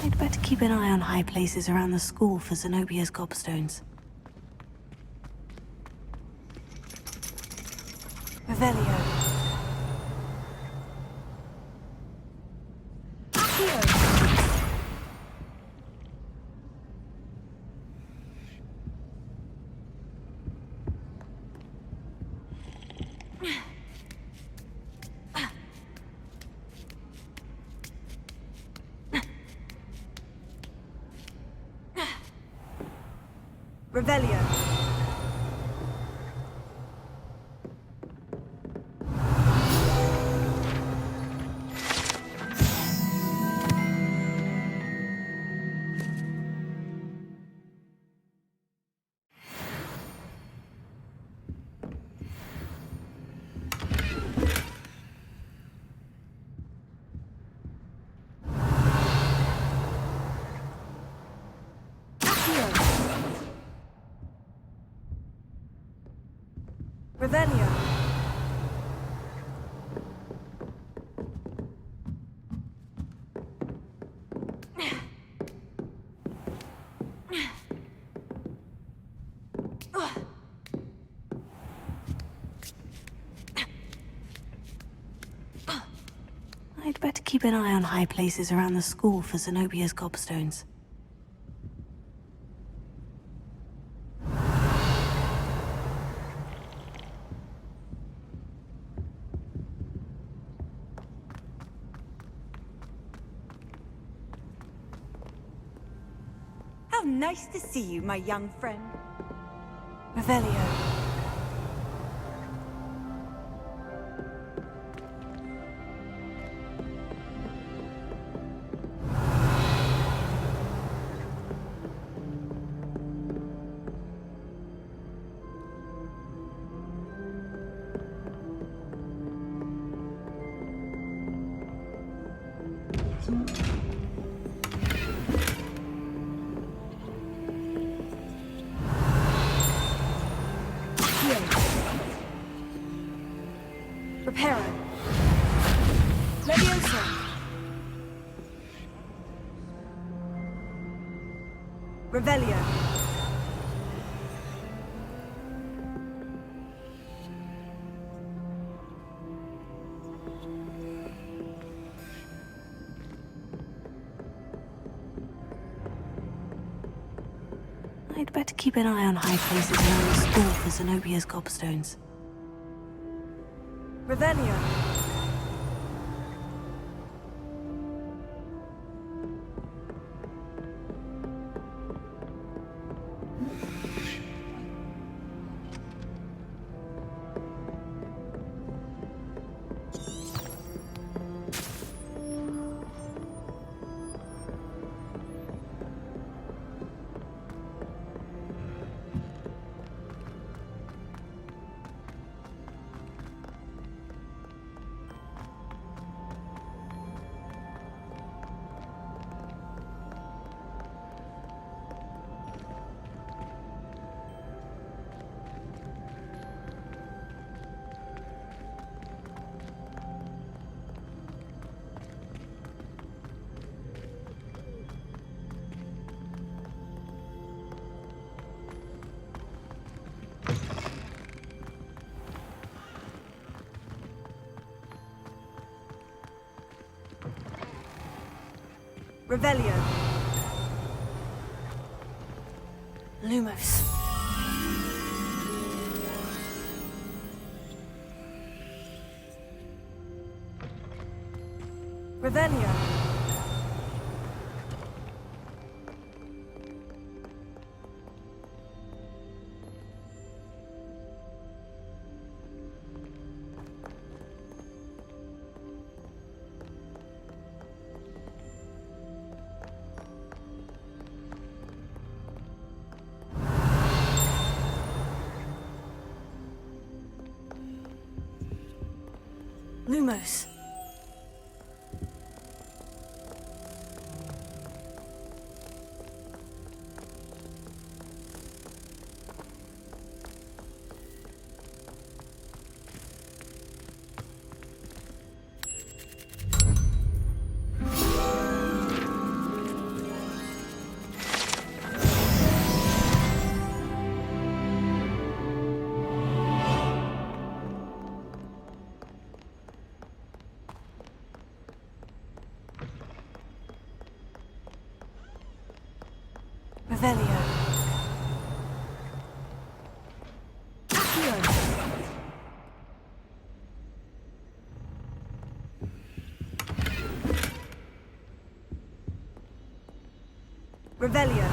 I'd better keep an eye on high places around the school for Zenobia's gobstones. Revelio. Accio. Revelio. Revelio. I'd better keep an eye on high places around the school for Zenobia's Gobstones. How nice to see you, my young friend. Revelio. Repairo. Levioso. Revelio. I'd better keep an eye on high places around the school for Zenobia's Gobstones. Revelio. Revelio. Lumos. Revelio. Lumos. Revelio. Accio. Revelio.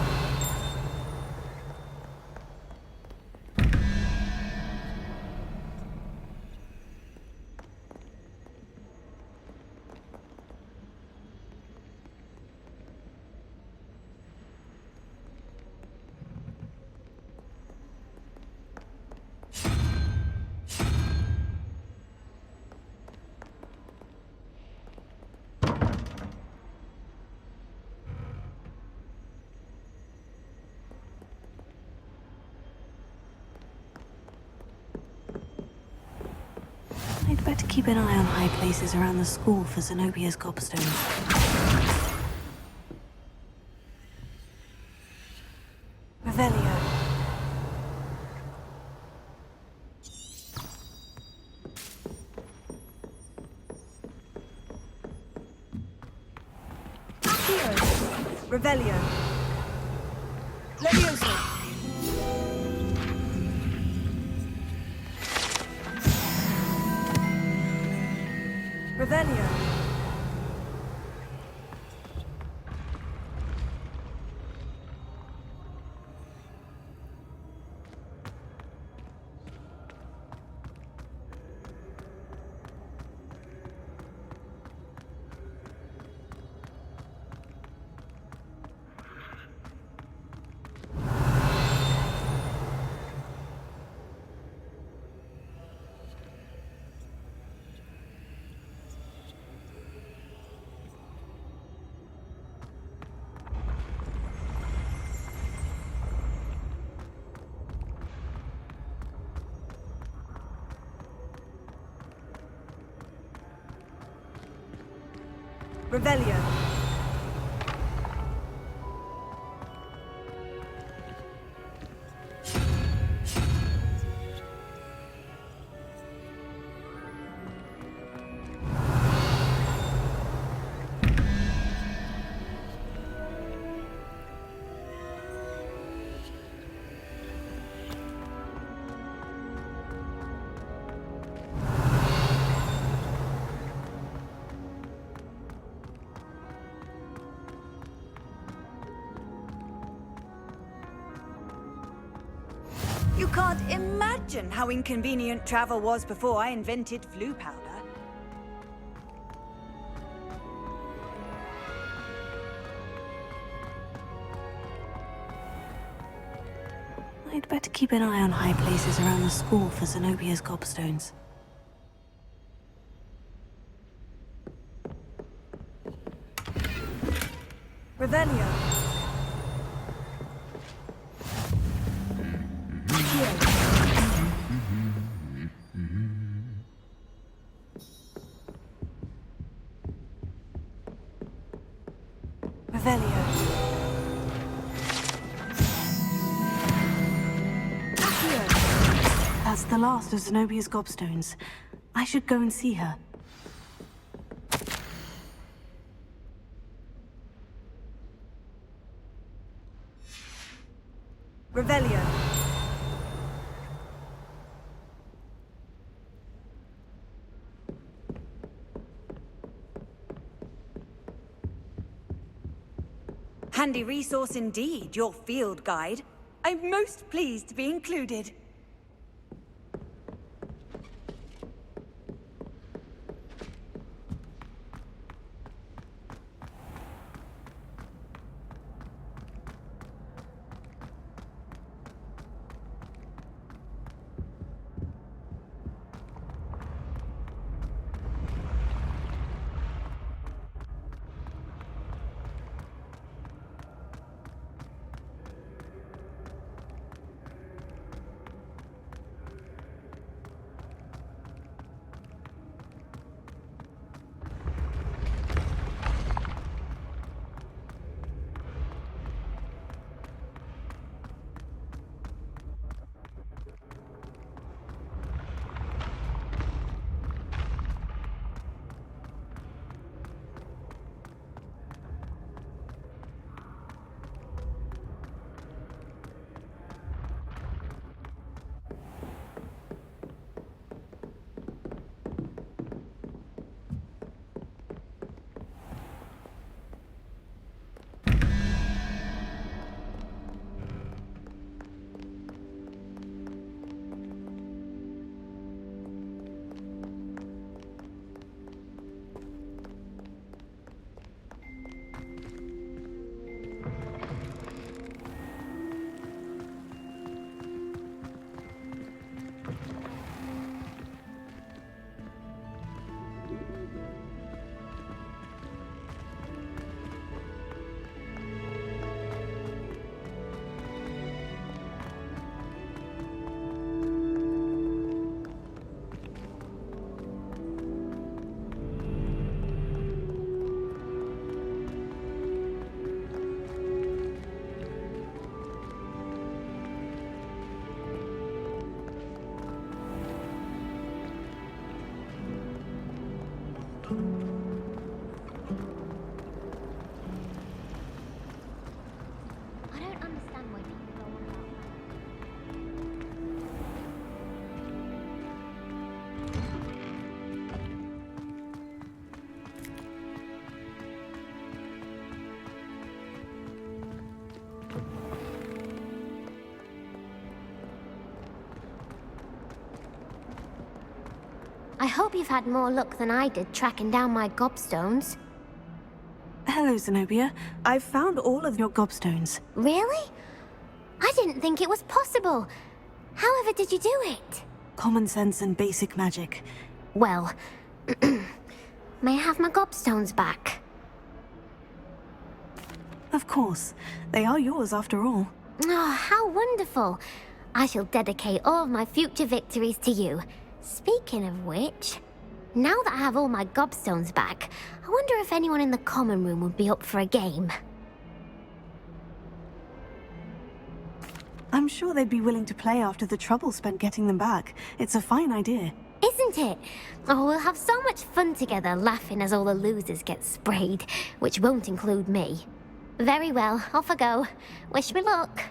I'd better keep an eye on high places around the school for Zenobia's Gobstones. Revelio. Accio. Revelio. Levioso. Revelio. Revelio. You can't imagine how inconvenient travel was before I invented flu powder. I'd better keep an eye on high places around the school for Zenobia's Gobstones. Revelio. Revelio. Accio. That's the last of Zenobia's Gobstones. I should go and see her. Revelio. Handy resource indeed, your field guide. I'm most pleased to be included. I hope you've had more luck than I did tracking down my Gobstones. Hello, Zenobia. I've found all of your Gobstones. Really? I didn't think it was possible. However did you do it? Common sense and basic magic. Well, may I have my Gobstones back? Of course. They are yours after all. Oh, how wonderful. I shall dedicate all of my future victories to you. Speaking of which, now that I have all my Gobstones back, I wonder if anyone in the common room would be up for a game. I'm sure they'd be willing to play after the trouble spent getting them back. It's a fine idea. Isn't it? Oh, we'll have so much fun together laughing as all the losers get sprayed, which won't include me. Very well, off I go. Wish me luck.